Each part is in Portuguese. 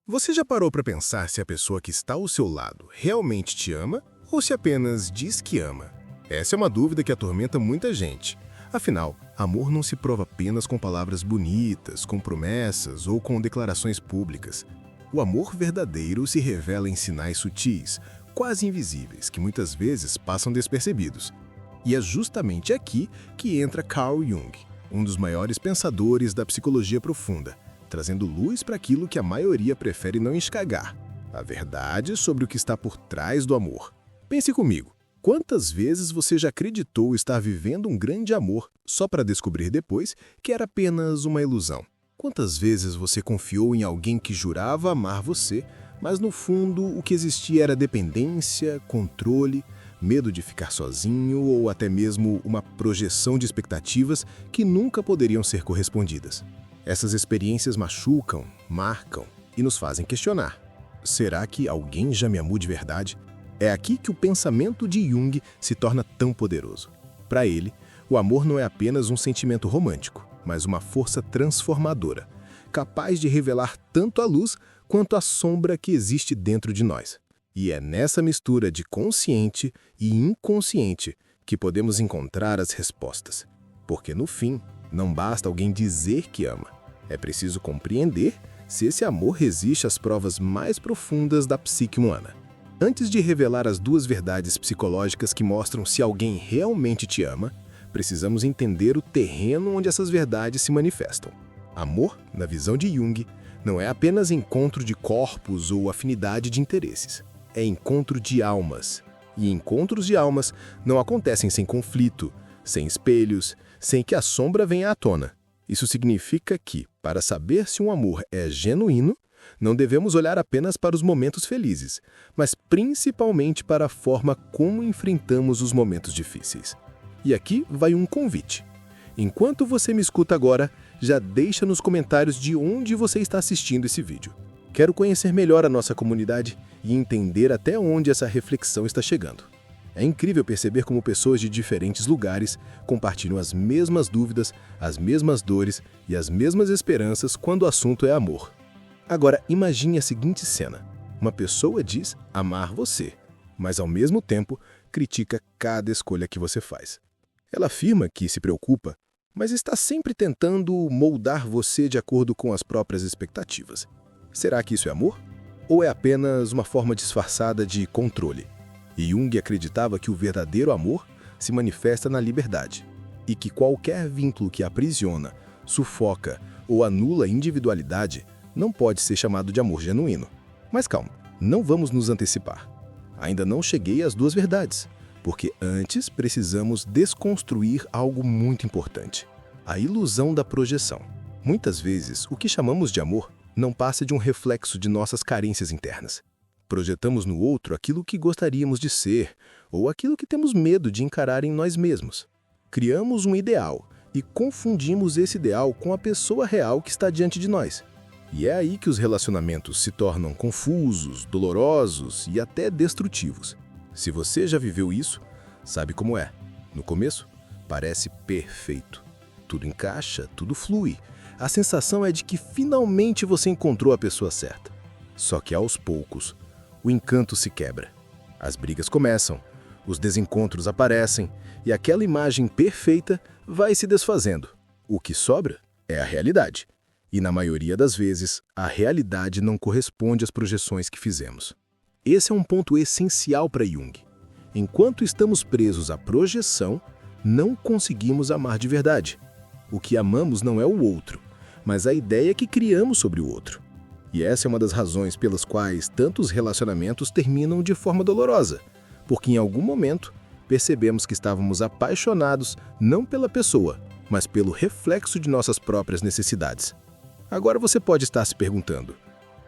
Você já parou para pensar se a pessoa que está ao seu lado realmente te ama ou se apenas diz que ama? Essa é uma dúvida que atormenta muita gente. Afinal, amor não se prova apenas com palavras bonitas, com promessas ou com declarações públicas. O amor verdadeiro se revela em sinais sutis, quase invisíveis, que muitas vezes passam despercebidos. E é justamente aqui que entra Carl Jung, um dos maiores pensadores da psicologia profunda, trazendo luz para aquilo que a maioria prefere não enxergar: a verdade sobre o que está por trás do amor. Pense comigo, quantas vezes você já acreditou estar vivendo um grande amor só para descobrir depois que era apenas uma ilusão? Quantas vezes você confiou em alguém que jurava amar você, mas no fundo o que existia era dependência, controle, medo de ficar sozinho ou até mesmo uma projeção de expectativas que nunca poderiam ser correspondidas? Essas experiências machucam, marcam e nos fazem questionar: será que alguém já me amou de verdade? É aqui que o pensamento de Jung se torna tão poderoso. Para ele, o amor não é apenas um sentimento romântico, mas uma força transformadora, capaz de revelar tanto a luz quanto a sombra que existe dentro de nós. E é nessa mistura de consciente e inconsciente que podemos encontrar as respostas. Porque no fim, não basta alguém dizer que ama. É preciso compreender se esse amor resiste às provas mais profundas da psique humana. Antes de revelar as duas verdades psicológicas que mostram se alguém realmente te ama, precisamos entender o terreno onde essas verdades se manifestam. Amor, na visão de Jung, não é apenas encontro de corpos ou afinidade de interesses. É encontro de almas. E encontros de almas não acontecem sem conflito, sem espelhos, sem que a sombra venha à tona. Isso significa que, para saber se um amor é genuíno, não devemos olhar apenas para os momentos felizes, mas principalmente para a forma como enfrentamos os momentos difíceis. E aqui vai um convite. Enquanto você me escuta agora, já deixa nos comentários de onde você está assistindo esse vídeo. Quero conhecer melhor a nossa comunidade e entender até onde essa reflexão está chegando. É incrível perceber como pessoas de diferentes lugares compartilham as mesmas dúvidas, as mesmas dores e as mesmas esperanças quando o assunto é amor. Agora, imagine a seguinte cena. Uma pessoa diz amar você, mas ao mesmo tempo critica cada escolha que você faz. Ela afirma que se preocupa, mas está sempre tentando moldar você de acordo com as próprias expectativas. Será que isso é amor? Ou é apenas uma forma disfarçada de controle? E Jung acreditava que o verdadeiro amor se manifesta na liberdade, e que qualquer vínculo que aprisiona, sufoca ou anula a individualidade não pode ser chamado de amor genuíno. Mas calma, não vamos nos antecipar. Ainda não cheguei às duas verdades, porque antes precisamos desconstruir algo muito importante: a ilusão da projeção. Muitas vezes, o que chamamos de amor não passa de um reflexo de nossas carências internas. Projetamos no outro aquilo que gostaríamos de ser ou aquilo que temos medo de encarar em nós mesmos. Criamos um ideal e confundimos esse ideal com a pessoa real que está diante de nós. E é aí que os relacionamentos se tornam confusos, dolorosos e até destrutivos. Se você já viveu isso, sabe como é. No começo, parece perfeito. Tudo encaixa, tudo flui. A sensação é de que finalmente você encontrou a pessoa certa. Só que aos poucos, o encanto se quebra. As brigas começam, os desencontros aparecem e aquela imagem perfeita vai se desfazendo. O que sobra é a realidade. E na maioria das vezes, a realidade não corresponde às projeções que fizemos. Esse é um ponto essencial para Jung. Enquanto estamos presos à projeção, não conseguimos amar de verdade. O que amamos não é o outro, mas a ideia que criamos sobre o outro. E essa é uma das razões pelas quais tantos relacionamentos terminam de forma dolorosa, porque em algum momento percebemos que estávamos apaixonados não pela pessoa, mas pelo reflexo de nossas próprias necessidades. Agora você pode estar se perguntando: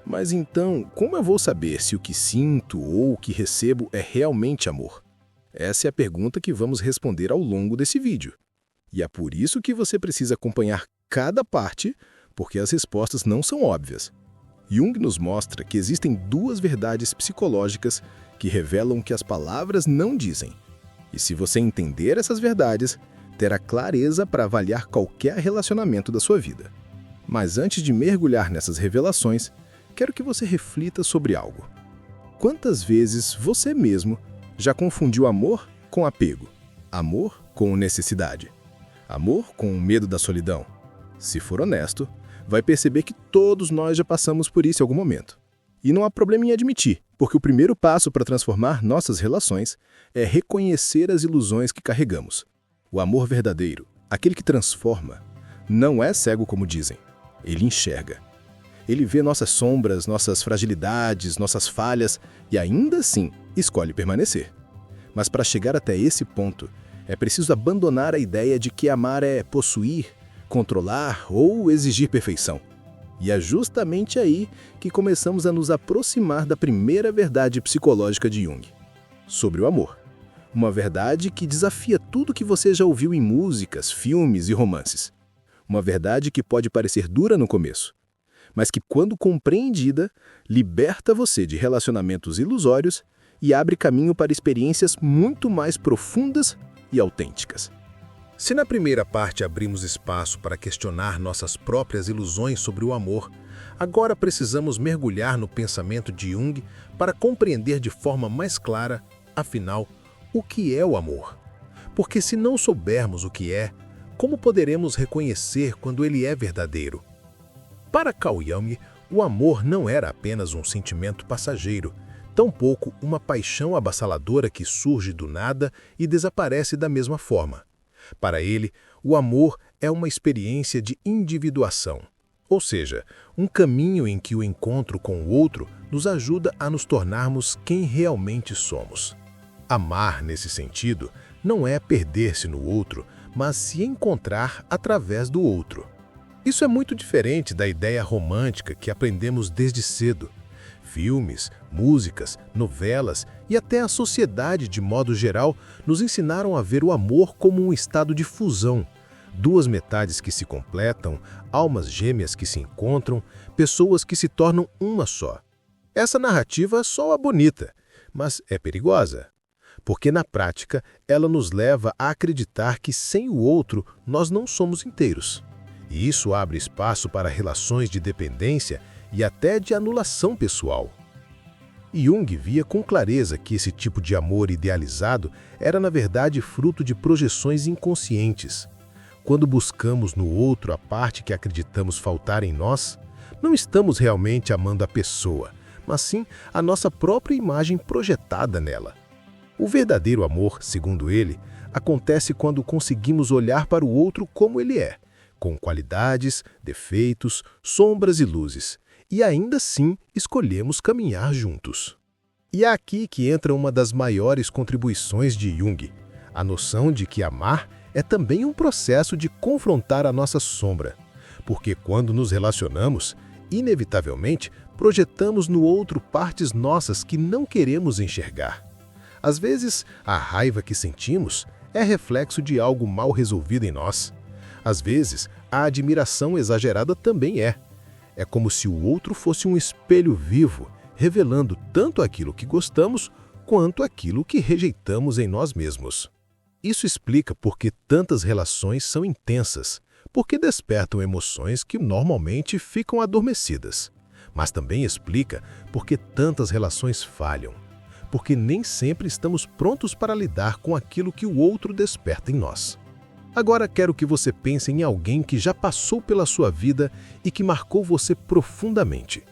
mas então, como eu vou saber se o que sinto ou o que recebo é realmente amor? Essa é a pergunta que vamos responder ao longo desse vídeo. E é por isso que você precisa acompanhar cada parte, porque as respostas não são óbvias. Jung nos mostra que existem duas verdades psicológicas que revelam o que as palavras não dizem. E se você entender essas verdades, terá clareza para avaliar qualquer relacionamento da sua vida. Mas antes de mergulhar nessas revelações, quero que você reflita sobre algo. Quantas vezes você mesmo já confundiu amor com apego? Amor com necessidade? Amor com medo da solidão? Se for honesto, vai perceber que todos nós já passamos por isso em algum momento. E não há problema em admitir, porque o primeiro passo para transformar nossas relações é reconhecer as ilusões que carregamos. O amor verdadeiro, aquele que transforma, não é cego como dizem. Ele enxerga. Ele vê nossas sombras, nossas fragilidades, nossas falhas e ainda assim escolhe permanecer. Mas para chegar até esse ponto, é preciso abandonar a ideia de que amar é possuir, controlar ou exigir perfeição. E é justamente aí que começamos a nos aproximar da primeira verdade psicológica de Jung, sobre o amor. Uma verdade que desafia tudo que você já ouviu em músicas, filmes e romances. Uma verdade que pode parecer dura no começo, mas que, quando compreendida, liberta você de relacionamentos ilusórios e abre caminho para experiências muito mais profundas e autênticas. Se na primeira parte abrimos espaço para questionar nossas próprias ilusões sobre o amor, agora precisamos mergulhar no pensamento de Jung para compreender de forma mais clara, afinal, o que é o amor. Porque se não soubermos o que é, como poderemos reconhecer quando ele é verdadeiro? Para Carl Jung, o amor não era apenas um sentimento passageiro, tampouco uma paixão avassaladora que surge do nada e desaparece da mesma forma. Para ele, o amor é uma experiência de individuação, ou seja, um caminho em que o encontro com o outro nos ajuda a nos tornarmos quem realmente somos. Amar, nesse sentido, não é perder-se no outro, mas se encontrar através do outro. Isso é muito diferente da ideia romântica que aprendemos desde cedo. Filmes, músicas, novelas e até a sociedade de modo geral nos ensinaram a ver o amor como um estado de fusão. Duas metades que se completam, almas gêmeas que se encontram, pessoas que se tornam uma só. Essa narrativa soa bonita, mas é perigosa. Porque na prática ela nos leva a acreditar que sem o outro nós não somos inteiros. E isso abre espaço para relações de dependência e até de anulação pessoal. Jung via com clareza que esse tipo de amor idealizado era, na verdade, fruto de projeções inconscientes. Quando buscamos no outro a parte que acreditamos faltar em nós, não estamos realmente amando a pessoa, mas sim a nossa própria imagem projetada nela. O verdadeiro amor, segundo ele, acontece quando conseguimos olhar para o outro como ele é, com qualidades, defeitos, sombras e luzes, e ainda assim escolhemos caminhar juntos. E é aqui que entra uma das maiores contribuições de Jung, a noção de que amar é também um processo de confrontar a nossa sombra, porque quando nos relacionamos, inevitavelmente projetamos no outro partes nossas que não queremos enxergar. Às vezes, a raiva que sentimos é reflexo de algo mal resolvido em nós. Às vezes, a admiração exagerada também é. É como se o outro fosse um espelho vivo, revelando tanto aquilo que gostamos quanto aquilo que rejeitamos em nós mesmos. Isso explica por que tantas relações são intensas, porque despertam emoções que normalmente ficam adormecidas. Mas também explica por que tantas relações falham, porque nem sempre estamos prontos para lidar com aquilo que o outro desperta em nós. Agora quero que você pense em alguém que já passou pela sua vida e que marcou você profundamente.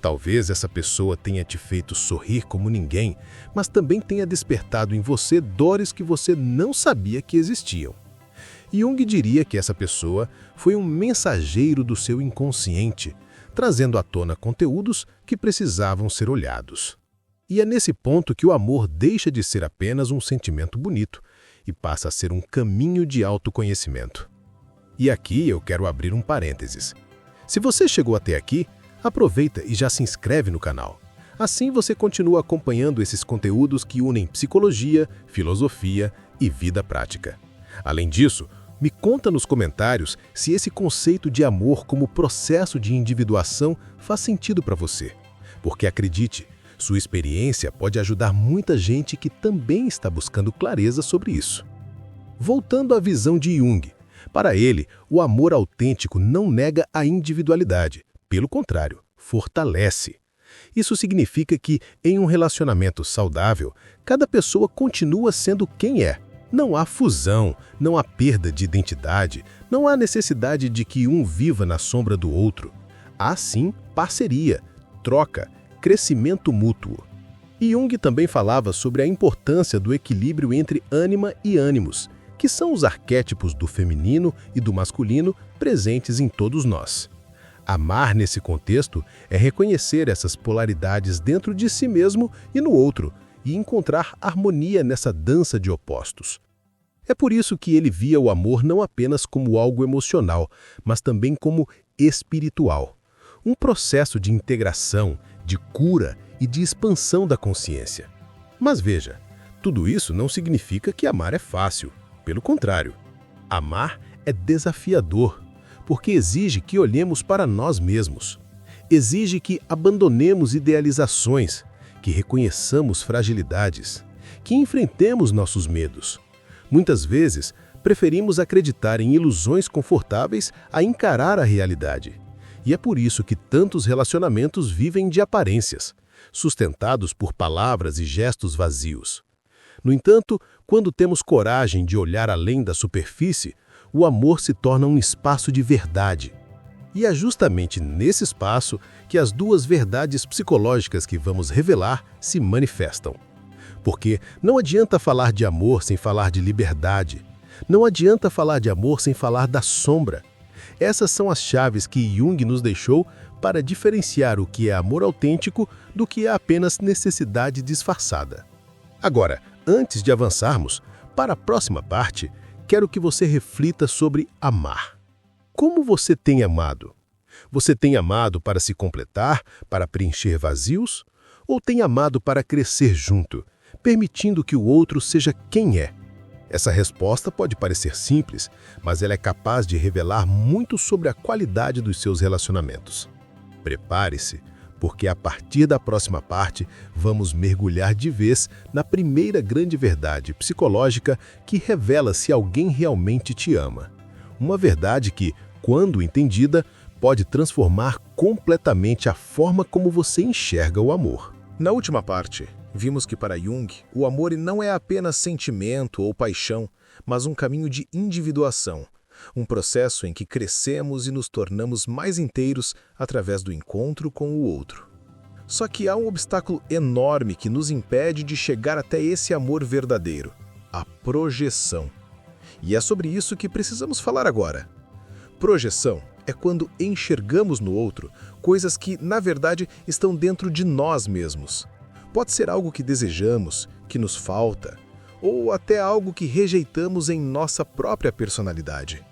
Talvez essa pessoa tenha te feito sorrir como ninguém, mas também tenha despertado em você dores que você não sabia que existiam. Jung diria que essa pessoa foi um mensageiro do seu inconsciente, trazendo à tona conteúdos que precisavam ser olhados. E é nesse ponto que o amor deixa de ser apenas um sentimento bonito e passa a ser um caminho de autoconhecimento. E aqui eu quero abrir um parênteses. Se você chegou até aqui, aproveita e já se inscreve no canal. Assim você continua acompanhando esses conteúdos que unem psicologia, filosofia e vida prática. Além disso, me conta nos comentários se esse conceito de amor como processo de individuação faz sentido para você. Porque acredite, sua experiência pode ajudar muita gente que também está buscando clareza sobre isso. Voltando à visão de Jung, para ele, o amor autêntico não nega a individualidade. Pelo contrário, fortalece. Isso significa que, em um relacionamento saudável, cada pessoa continua sendo quem é. Não há fusão, não há perda de identidade, não há necessidade de que um viva na sombra do outro. Há sim parceria, troca, crescimento mútuo. E Jung também falava sobre a importância do equilíbrio entre ânima e ânimos, que são os arquétipos do feminino e do masculino presentes em todos nós. Amar nesse contexto é reconhecer essas polaridades dentro de si mesmo e no outro, e encontrar harmonia nessa dança de opostos. É por isso que ele via o amor não apenas como algo emocional, mas também como espiritual. Um processo de integração, de cura e de expansão da consciência. Mas veja, tudo isso não significa que amar é fácil. Pelo contrário, amar é desafiador, porque exige que olhemos para nós mesmos. Exige que abandonemos idealizações, que reconheçamos fragilidades, que enfrentemos nossos medos. Muitas vezes, preferimos acreditar em ilusões confortáveis a encarar a realidade. E é por isso que tantos relacionamentos vivem de aparências, sustentados por palavras e gestos vazios. No entanto, quando temos coragem de olhar além da superfície, o amor se torna um espaço de verdade. E é justamente nesse espaço que as duas verdades psicológicas que vamos revelar se manifestam. Porque não adianta falar de amor sem falar de liberdade. Não adianta falar de amor sem falar da sombra. Essas são as chaves que Jung nos deixou para diferenciar o que é amor autêntico do que é apenas necessidade disfarçada. Agora, antes de avançarmos para a próxima parte, quero que você reflita sobre amar. Como você tem amado? Você tem amado para se completar, para preencher vazios? Ou tem amado para crescer junto, permitindo que o outro seja quem é? Essa resposta pode parecer simples, mas ela é capaz de revelar muito sobre a qualidade dos seus relacionamentos. Prepare-se, porque a partir da próxima parte vamos mergulhar de vez na primeira grande verdade psicológica que revela se alguém realmente te ama. Uma verdade que, quando entendida, pode transformar completamente a forma como você enxerga o amor. Na última parte, vimos que para Jung, o amor não é apenas sentimento ou paixão, mas um caminho de individuação, um processo em que crescemos e nos tornamos mais inteiros através do encontro com o outro. Só que há um obstáculo enorme que nos impede de chegar até esse amor verdadeiro: a projeção. E é sobre isso que precisamos falar agora. Projeção é quando enxergamos no outro coisas que, na verdade, estão dentro de nós mesmos. Pode ser algo que desejamos, que nos falta, ou até algo que rejeitamos em nossa própria personalidade.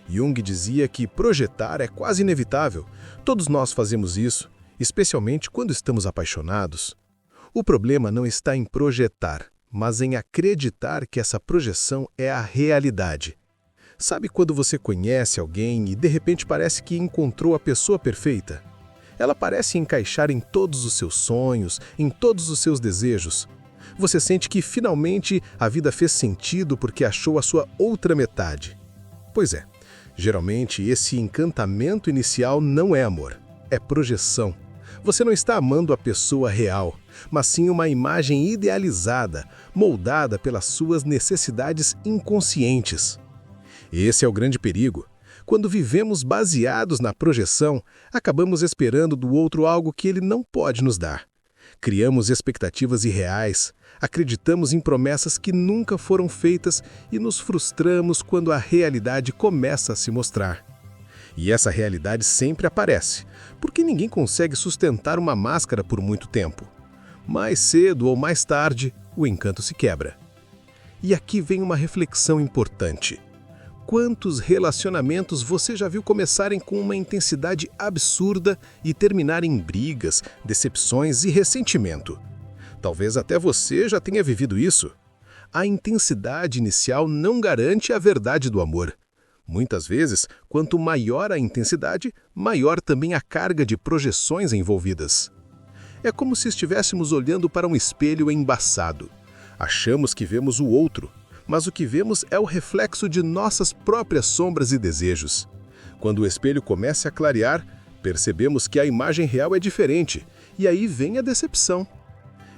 Jung dizia que projetar é quase inevitável. Todos nós fazemos isso, especialmente quando estamos apaixonados. O problema não está em projetar, mas em acreditar que essa projeção é a realidade. Sabe quando você conhece alguém e de repente parece que encontrou a pessoa perfeita? Ela parece encaixar em todos os seus sonhos, em todos os seus desejos. Você sente que finalmente a vida fez sentido porque achou a sua outra metade. Pois é, geralmente esse encantamento inicial não é amor, é projeção. Você não está amando a pessoa real, mas sim uma imagem idealizada, moldada pelas suas necessidades inconscientes. Esse é o grande perigo. Quando vivemos baseados na projeção, acabamos esperando do outro algo que ele não pode nos dar. Criamos expectativas irreais, acreditamos em promessas que nunca foram feitas e nos frustramos quando a realidade começa a se mostrar. E essa realidade sempre aparece, porque ninguém consegue sustentar uma máscara por muito tempo. Mais cedo ou mais tarde, o encanto se quebra. E aqui vem uma reflexão importante. Quantos relacionamentos você já viu começarem com uma intensidade absurda e terminar em brigas, decepções e ressentimento? Talvez até você já tenha vivido isso. A intensidade inicial não garante a verdade do amor. Muitas vezes, quanto maior a intensidade, maior também a carga de projeções envolvidas. É como se estivéssemos olhando para um espelho embaçado. Achamos que vemos o outro, mas o que vemos é o reflexo de nossas próprias sombras e desejos. Quando o espelho começa a clarear, Percebemos que a imagem real é diferente, e aí vem a decepção.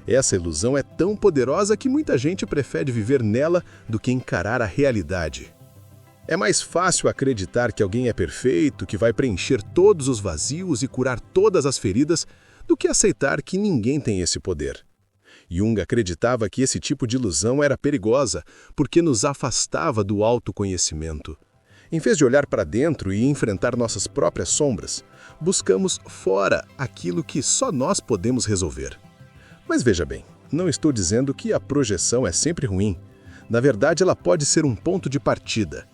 Essa ilusão é tão poderosa que muita gente prefere viver nela do que encarar a realidade. É mais fácil acreditar que alguém é perfeito, que vai preencher todos os vazios e curar todas as feridas, do que aceitar que ninguém tem esse poder. Jung acreditava que esse tipo de ilusão era perigosa, porque nos afastava do autoconhecimento. Em vez de olhar para dentro e enfrentar nossas próprias sombras, buscamos fora aquilo que só nós podemos resolver. Mas veja bem, não estou dizendo que a projeção é sempre ruim. Na verdade, ela pode ser um ponto de partida.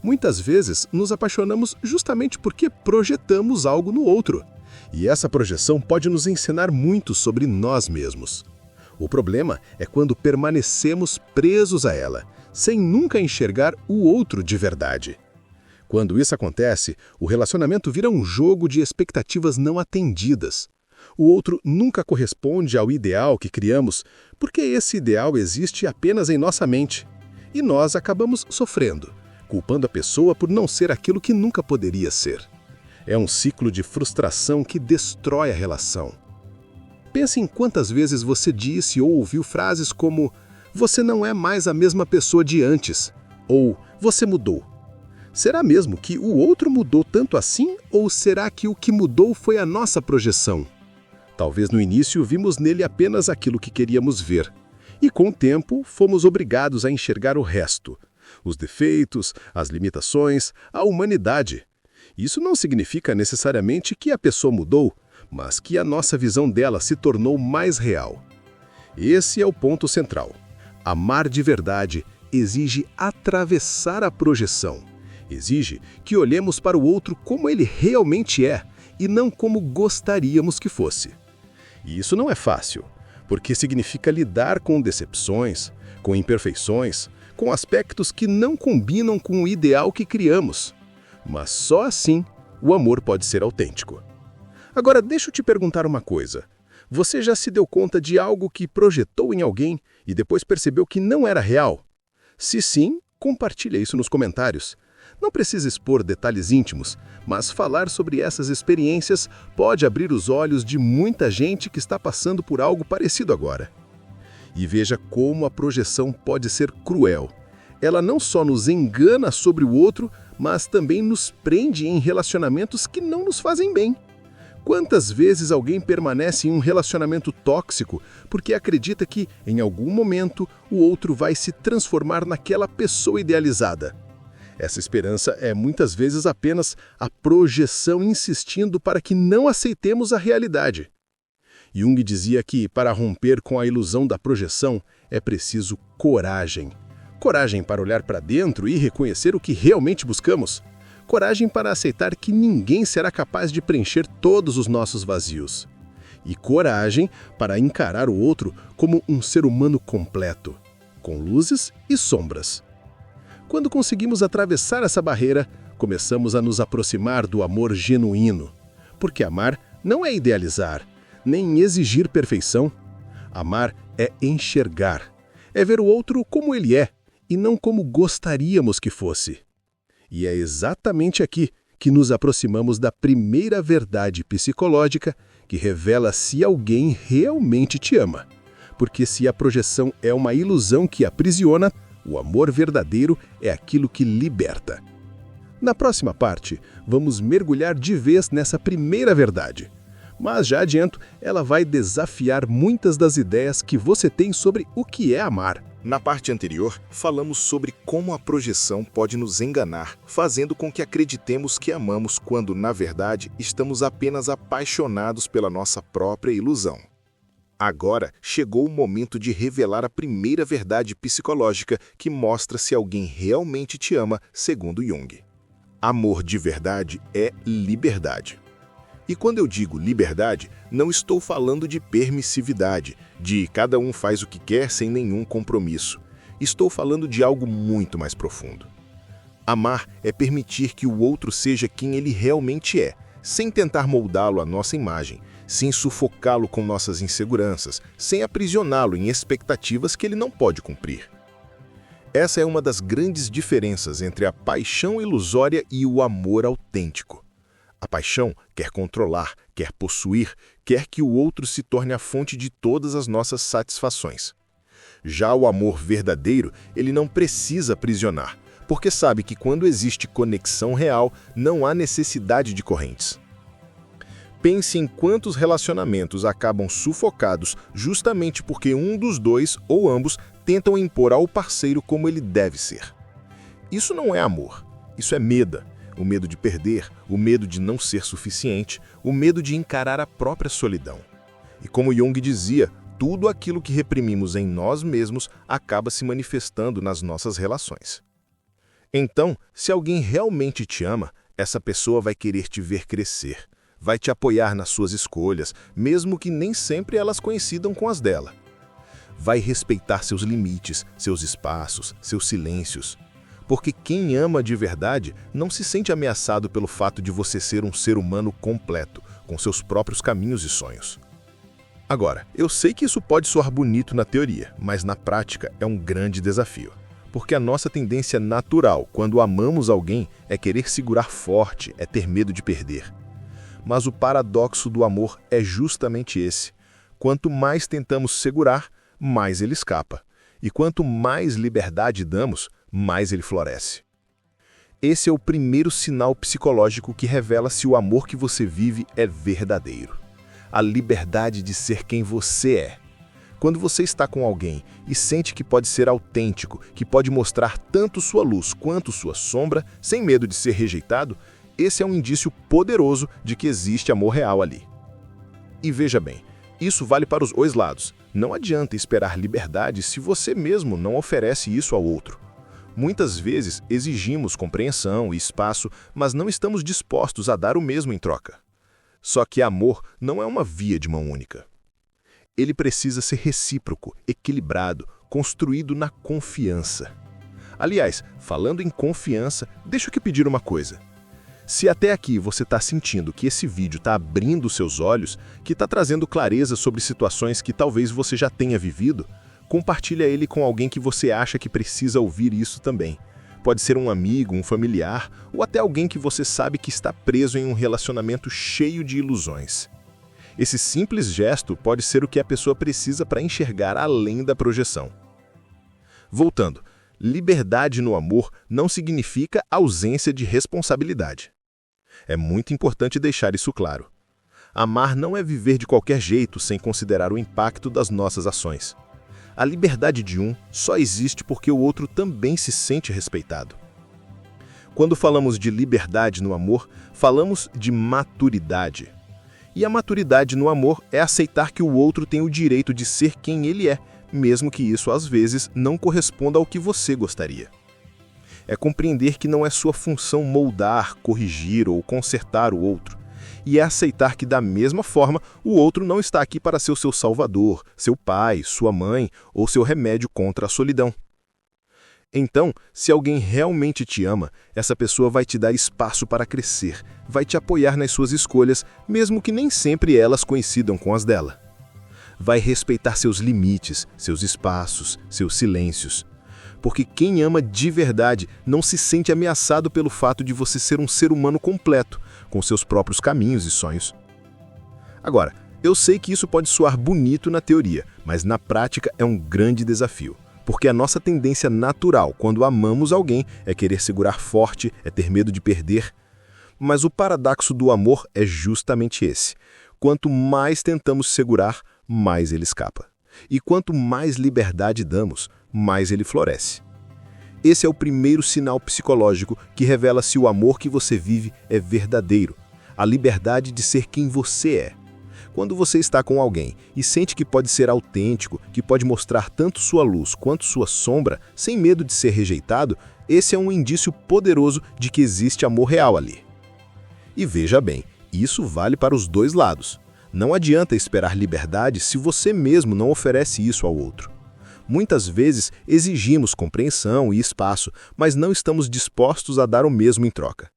Muitas vezes nos apaixonamos justamente porque projetamos algo no outro. E essa projeção pode nos ensinar muito sobre nós mesmos. O problema é quando permanecemos presos a ela, sem nunca enxergar o outro de verdade. Quando isso acontece, o relacionamento vira um jogo de expectativas não atendidas. O outro nunca corresponde ao ideal que criamos, porque esse ideal existe apenas em nossa mente. E nós acabamos sofrendo, culpando a pessoa por não ser aquilo que nunca poderia ser. É um ciclo de frustração que destrói a relação. Pense em quantas vezes você disse ou ouviu frases como "você não é mais a mesma pessoa de antes" ou "você mudou". Será mesmo que o outro mudou tanto assim, ou será que o que mudou foi a nossa projeção? Talvez no início vimos nele apenas aquilo que queríamos ver, e com o tempo fomos obrigados a enxergar o resto, os defeitos, as limitações, a humanidade. Isso não significa necessariamente que a pessoa mudou, mas que a nossa visão dela se tornou mais real. Esse é o ponto central. Amar de verdade exige atravessar a projeção. Exige que olhemos para o outro como ele realmente é e não como gostaríamos que fosse. E isso não é fácil, porque significa lidar com decepções, com imperfeições, com aspectos que não combinam com o ideal que criamos. Mas só assim o amor pode ser autêntico. Agora, deixa eu te perguntar uma coisa. Você já se deu conta de algo que projetou em alguém e depois percebeu que não era real? Se sim, compartilha isso nos comentários. Não precisa expor detalhes íntimos, mas falar sobre essas experiências pode abrir os olhos de muita gente que está passando por algo parecido agora. E veja como a projeção pode ser cruel. Ela não só nos engana sobre o outro, mas também nos prende em relacionamentos que não nos fazem bem. Quantas vezes alguém permanece em um relacionamento tóxico porque acredita que, em algum momento, o outro vai se transformar naquela pessoa idealizada? Essa esperança é muitas vezes apenas a projeção insistindo para que não aceitemos a realidade. Jung dizia que, para romper com a ilusão da projeção, é preciso coragem. Coragem para olhar para dentro e reconhecer o que realmente buscamos. Coragem para aceitar que ninguém será capaz de preencher todos os nossos vazios. E coragem para encarar o outro como um ser humano completo, com luzes e sombras. Quando conseguimos atravessar essa barreira, começamos a nos aproximar do amor genuíno. Porque amar não é idealizar, nem exigir perfeição. Amar é enxergar, é ver o outro como ele é, e não como gostaríamos que fosse. E é exatamente aqui que nos aproximamos da primeira verdade psicológica que revela se alguém realmente te ama. Porque se a projeção é uma ilusão que aprisiona, o amor verdadeiro é aquilo que liberta. Na próxima parte, vamos mergulhar de vez nessa primeira verdade. Mas já adianto, ela vai desafiar muitas das ideias que você tem sobre o que é amar. Na parte anterior, falamos sobre como a projeção pode nos enganar, fazendo com que acreditemos que amamos quando, na verdade, estamos apenas apaixonados pela nossa própria ilusão. Agora chegou o momento de revelar a primeira verdade psicológica que mostra se alguém realmente te ama, segundo Jung. Amor de verdade é liberdade. E quando eu digo liberdade, não estou falando de permissividade, de cada um faz o que quer sem nenhum compromisso. Estou falando de algo muito mais profundo. Amar é permitir que o outro seja quem ele realmente é, sem tentar moldá-lo à nossa imagem, sem sufocá-lo com nossas inseguranças, sem aprisioná-lo em expectativas que ele não pode cumprir. Essa é uma das grandes diferenças entre a paixão ilusória e o amor autêntico. A paixão quer controlar, quer possuir, quer que o outro se torne a fonte de todas as nossas satisfações. Já o amor verdadeiro, ele não precisa aprisionar, porque sabe que quando existe conexão real, não há necessidade de correntes. Pense em quantos relacionamentos acabam sufocados justamente porque um dos dois ou ambos tentam impor ao parceiro como ele deve ser. Isso não é amor, isso é medo. O medo de perder, o medo de não ser suficiente, o medo de encarar a própria solidão. E como Jung dizia, tudo aquilo que reprimimos em nós mesmos acaba se manifestando nas nossas relações. Então, se alguém realmente te ama, essa pessoa vai querer te ver crescer, vai te apoiar nas suas escolhas, mesmo que nem sempre elas coincidam com as dela. Vai respeitar seus limites, seus espaços, seus silêncios. Porque quem ama de verdade não se sente ameaçado pelo fato de você ser um ser humano completo, com seus próprios caminhos e sonhos. Agora, eu sei que isso pode soar bonito na teoria, mas na prática é um grande desafio. Porque a nossa tendência natural, quando amamos alguém, é querer segurar forte, é ter medo de perder. Mas o paradoxo do amor é justamente esse. Quanto mais tentamos segurar, mais ele escapa. E quanto mais liberdade damos, mais ele floresce. Esse é o primeiro sinal psicológico que revela se o amor que você vive é verdadeiro. A liberdade de ser quem você é. Quando você está com alguém e sente que pode ser autêntico, que pode mostrar tanto sua luz quanto sua sombra, sem medo de ser rejeitado, esse é um indício poderoso de que existe amor real ali. E veja bem, isso vale para os dois lados. Não adianta esperar liberdade se você mesmo não oferece isso ao outro. Muitas vezes exigimos compreensão e espaço, mas não estamos dispostos a dar o mesmo em troca. Só que amor não é uma via de mão única. Ele precisa ser recíproco, equilibrado, construído na confiança. Aliás, falando em confiança, deixa eu te pedir uma coisa. Se até aqui você está sentindo que esse vídeo está abrindo seus olhos, que está trazendo clareza sobre situações que talvez você já tenha vivido, compartilha ele com alguém que você acha que precisa ouvir isso também. Pode ser um amigo, um familiar, ou até alguém que você sabe que está preso em um relacionamento cheio de ilusões. Esse simples gesto pode ser o que a pessoa precisa para enxergar além da projeção. Voltando, liberdade no amor não significa ausência de responsabilidade. É muito importante deixar isso claro. Amar não é viver de qualquer jeito sem considerar o impacto das nossas ações. A liberdade de um só existe porque o outro também se sente respeitado. Quando falamos de liberdade no amor, falamos de maturidade. E a maturidade no amor é aceitar que o outro tem o direito de ser quem ele é, mesmo que isso às vezes não corresponda ao que você gostaria. É compreender que não é sua função moldar, corrigir ou consertar o outro. E é aceitar que, da mesma forma, o outro não está aqui para ser o seu salvador, seu pai, sua mãe ou seu remédio contra a solidão. Então, se alguém realmente te ama, essa pessoa vai te dar espaço para crescer, vai te apoiar nas suas escolhas, mesmo que nem sempre elas coincidam com as dela. Vai respeitar seus limites, seus espaços, seus silêncios. Porque quem ama de verdade não se sente ameaçado pelo fato de você ser um ser humano completo, com seus próprios caminhos e sonhos. Agora, eu sei que isso pode soar bonito na teoria, mas na prática é um grande desafio. Porque a nossa tendência natural quando amamos alguém é querer segurar forte, é ter medo de perder. Mas o paradoxo do amor é justamente esse. Quanto mais tentamos segurar, mais ele escapa. E quanto mais liberdade damos, mais ele floresce. Esse é o primeiro sinal psicológico que revela se o amor que você vive é verdadeiro, a liberdade de ser quem você é. Quando você está com alguém e sente que pode ser autêntico, que pode mostrar tanto sua luz quanto sua sombra, sem medo de ser rejeitado, esse é um indício poderoso de que existe amor real ali. E veja bem, isso vale para os dois lados. Não adianta esperar liberdade se você mesmo não oferece isso ao outro. Muitas vezes exigimos compreensão e espaço, mas não estamos dispostos a dar o mesmo em troca.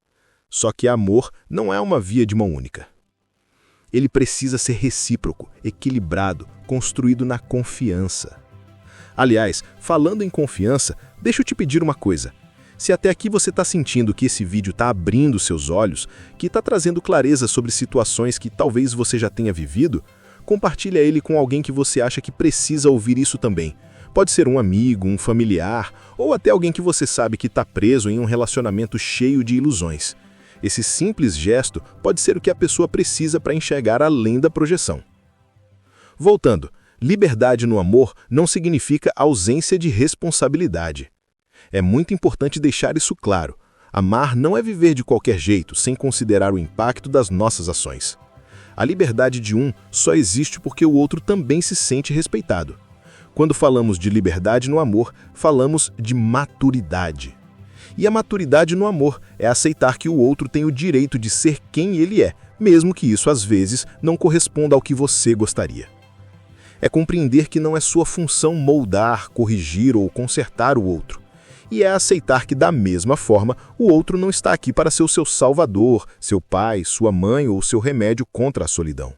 Só que amor não é uma via de mão única. Ele precisa ser recíproco, equilibrado, construído na confiança. Aliás, falando em confiança, deixa eu te pedir uma coisa. Se até aqui você está sentindo que esse vídeo está abrindo seus olhos, que está trazendo clareza sobre situações que talvez você já tenha vivido, compartilha ele com alguém que você acha que precisa ouvir isso também. Pode ser um amigo, um familiar, ou até alguém que você sabe que está preso em um relacionamento cheio de ilusões. Esse simples gesto pode ser o que a pessoa precisa para enxergar além da projeção. Voltando, liberdade no amor não significa ausência de responsabilidade. É muito importante deixar isso claro. Amar não é viver de qualquer jeito, sem considerar o impacto das nossas ações. A liberdade de um só existe porque o outro também se sente respeitado. Quando falamos de liberdade no amor, falamos de maturidade. E a maturidade no amor é aceitar que o outro tem o direito de ser quem ele é, mesmo que isso às vezes não corresponda ao que você gostaria. É compreender que não é sua função moldar, corrigir ou consertar o outro. E é aceitar que, da mesma forma, o outro não está aqui para ser o seu salvador, seu pai, sua mãe ou seu remédio contra a solidão.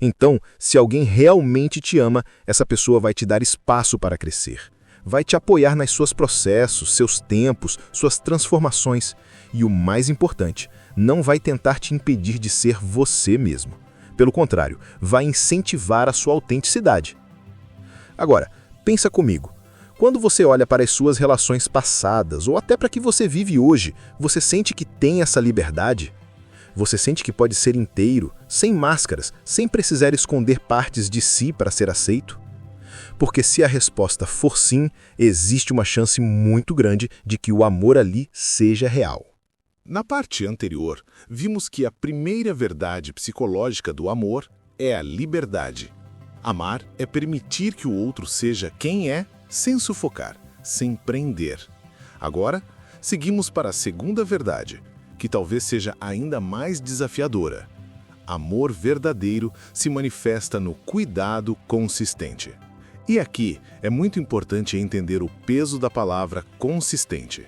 Então, se alguém realmente te ama, essa pessoa vai te dar espaço para crescer. Vai te apoiar nos seus processos, seus tempos, suas transformações. E o mais importante, não vai tentar te impedir de ser você mesmo. Pelo contrário, vai incentivar a sua autenticidade. Agora, pensa comigo. Quando você olha para as suas relações passadas, ou até para que você vive hoje, você sente que tem essa liberdade? Você sente que pode ser inteiro, sem máscaras, sem precisar esconder partes de si para ser aceito? Porque se a resposta for sim, existe uma chance muito grande de que o amor ali seja real. Na parte anterior, vimos que a primeira verdade psicológica do amor é a liberdade. Amar é permitir que o outro seja quem é, sem sufocar, sem prender. Agora, seguimos para a segunda verdade, que talvez seja ainda mais desafiadora. Amor verdadeiro se manifesta no cuidado consistente. E aqui é muito importante entender o peso da palavra consistente.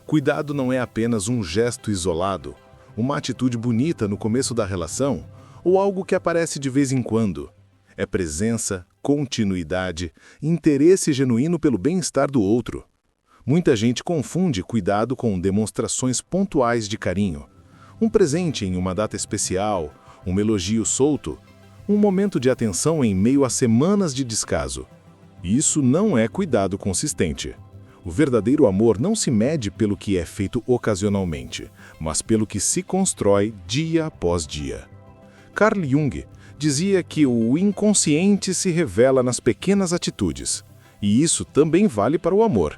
Cuidado não é apenas um gesto isolado, uma atitude bonita no começo da relação ou algo que aparece de vez em quando. É presença, continuidade, interesse genuíno pelo bem-estar do outro. Muita gente confunde cuidado com demonstrações pontuais de carinho. Um presente em uma data especial, um elogio solto, um momento de atenção em meio a semanas de descaso. Isso não é cuidado consistente. O verdadeiro amor não se mede pelo que é feito ocasionalmente, mas pelo que se constrói dia após dia. Carl Jung dizia que o inconsciente se revela nas pequenas atitudes, e isso também vale para o amor.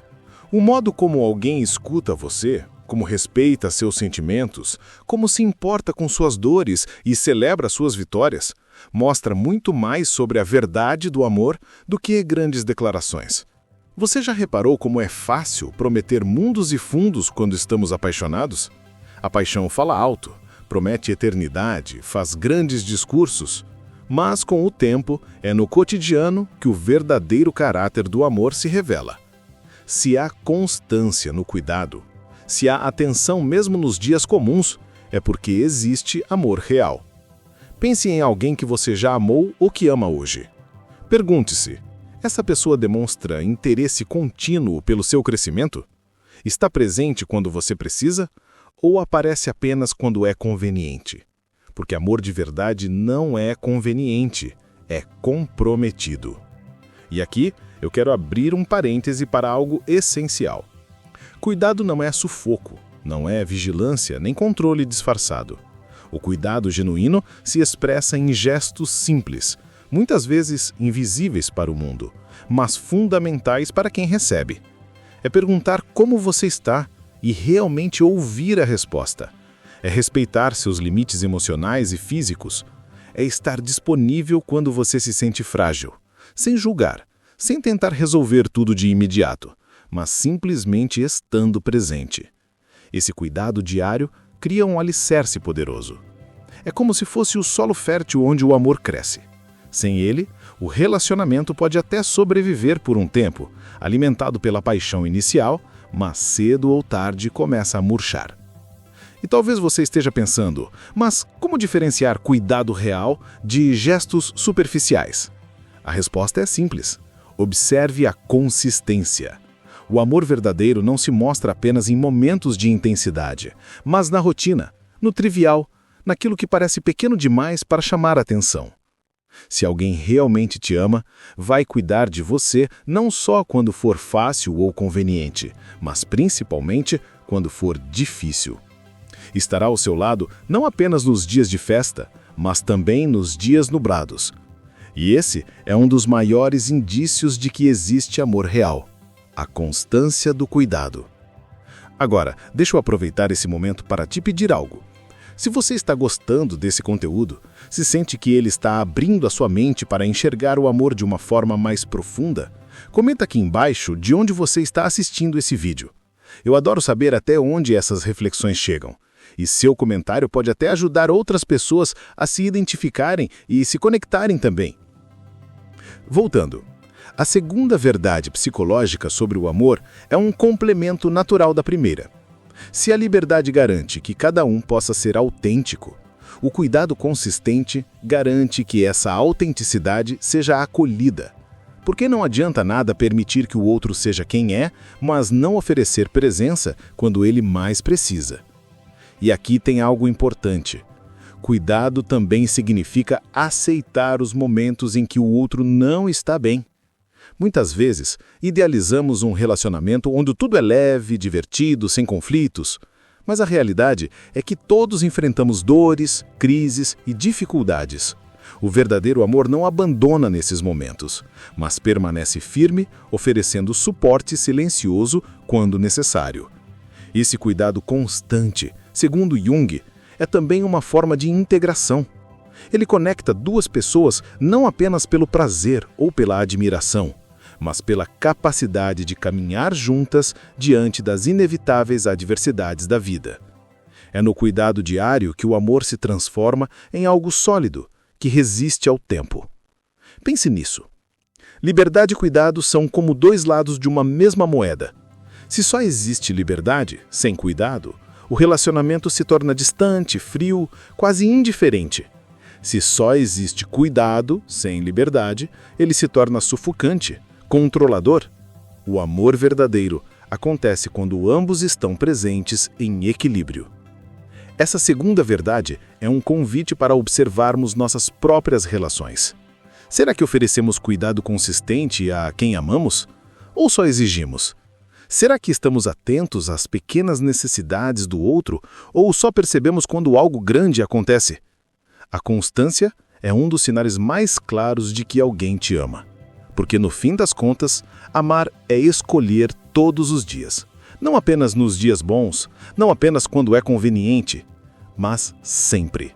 O modo como alguém escuta você, como respeita seus sentimentos, como se importa com suas dores e celebra suas vitórias, mostra muito mais sobre a verdade do amor do que grandes declarações. Você já reparou como é fácil prometer mundos e fundos quando estamos apaixonados? A paixão fala alto, promete eternidade, faz grandes discursos, mas com o tempo é no cotidiano que o verdadeiro caráter do amor se revela. Se há constância no cuidado, se há atenção mesmo nos dias comuns, é porque existe amor real. Pense em alguém que você já amou ou que ama hoje. Pergunte-se, essa pessoa demonstra interesse contínuo pelo seu crescimento? Está presente quando você precisa? Ou aparece apenas quando é conveniente? Porque amor de verdade não é conveniente, é comprometido. E aqui eu quero abrir um parêntese para algo essencial. Cuidado não é sufoco, não é vigilância nem controle disfarçado. O cuidado genuíno se expressa em gestos simples, muitas vezes invisíveis para o mundo, mas fundamentais para quem recebe. É perguntar como você está e realmente ouvir a resposta. É respeitar seus limites emocionais e físicos. É estar disponível quando você se sente frágil, sem julgar, sem tentar resolver tudo de imediato, mas simplesmente estando presente. Esse cuidado diário cria um alicerce poderoso. É como se fosse o solo fértil onde o amor cresce. Sem ele, o relacionamento pode até sobreviver por um tempo, alimentado pela paixão inicial, mas cedo ou tarde começa a murchar. E talvez você esteja pensando, mas como diferenciar cuidado real de gestos superficiais? A resposta é simples. Observe a consistência. O amor verdadeiro não se mostra apenas em momentos de intensidade, mas na rotina, no trivial, naquilo que parece pequeno demais para chamar a atenção. Se alguém realmente te ama, vai cuidar de você não só quando for fácil ou conveniente, mas principalmente quando for difícil. Estará ao seu lado não apenas nos dias de festa, mas também nos dias nublados. E esse é um dos maiores indícios de que existe amor real: a constância do cuidado. Agora, deixa eu aproveitar esse momento para te pedir algo. Se você está gostando desse conteúdo, se sente que ele está abrindo a sua mente para enxergar o amor de uma forma mais profunda, comenta aqui embaixo de onde você está assistindo esse vídeo. Eu adoro saber até onde essas reflexões chegam. E seu comentário pode até ajudar outras pessoas a se identificarem e se conectarem também. Voltando. A segunda verdade psicológica sobre o amor é um complemento natural da primeira. Se a liberdade garante que cada um possa ser autêntico, o cuidado consistente garante que essa autenticidade seja acolhida. Porque não adianta nada permitir que o outro seja quem é, mas não oferecer presença quando ele mais precisa. E aqui tem algo importante. Cuidado também significa aceitar os momentos em que o outro não está bem. Muitas vezes, idealizamos um relacionamento onde tudo é leve, divertido, sem conflitos. Mas a realidade é que todos enfrentamos dores, crises e dificuldades. O verdadeiro amor não abandona nesses momentos, mas permanece firme, oferecendo suporte silencioso quando necessário. Esse cuidado constante, segundo Jung, é também uma forma de integração. Ele conecta duas pessoas não apenas pelo prazer ou pela admiração, mas pela capacidade de caminhar juntas diante das inevitáveis adversidades da vida. É no cuidado diário que o amor se transforma em algo sólido, que resiste ao tempo. Pense nisso. Liberdade e cuidado são como dois lados de uma mesma moeda. Se só existe liberdade, sem cuidado, o relacionamento se torna distante, frio, quase indiferente. Se só existe cuidado, sem liberdade, ele se torna sufocante, controlador. O amor verdadeiro acontece quando ambos estão presentes em equilíbrio. Essa segunda verdade é um convite para observarmos nossas próprias relações. Será que oferecemos cuidado consistente a quem amamos? Ou só exigimos? Será que estamos atentos às pequenas necessidades do outro ou só percebemos quando algo grande acontece? A constância é um dos sinais mais claros de que alguém te ama. Porque, no fim das contas, amar é escolher todos os dias. Não apenas nos dias bons, não apenas quando é conveniente, mas sempre.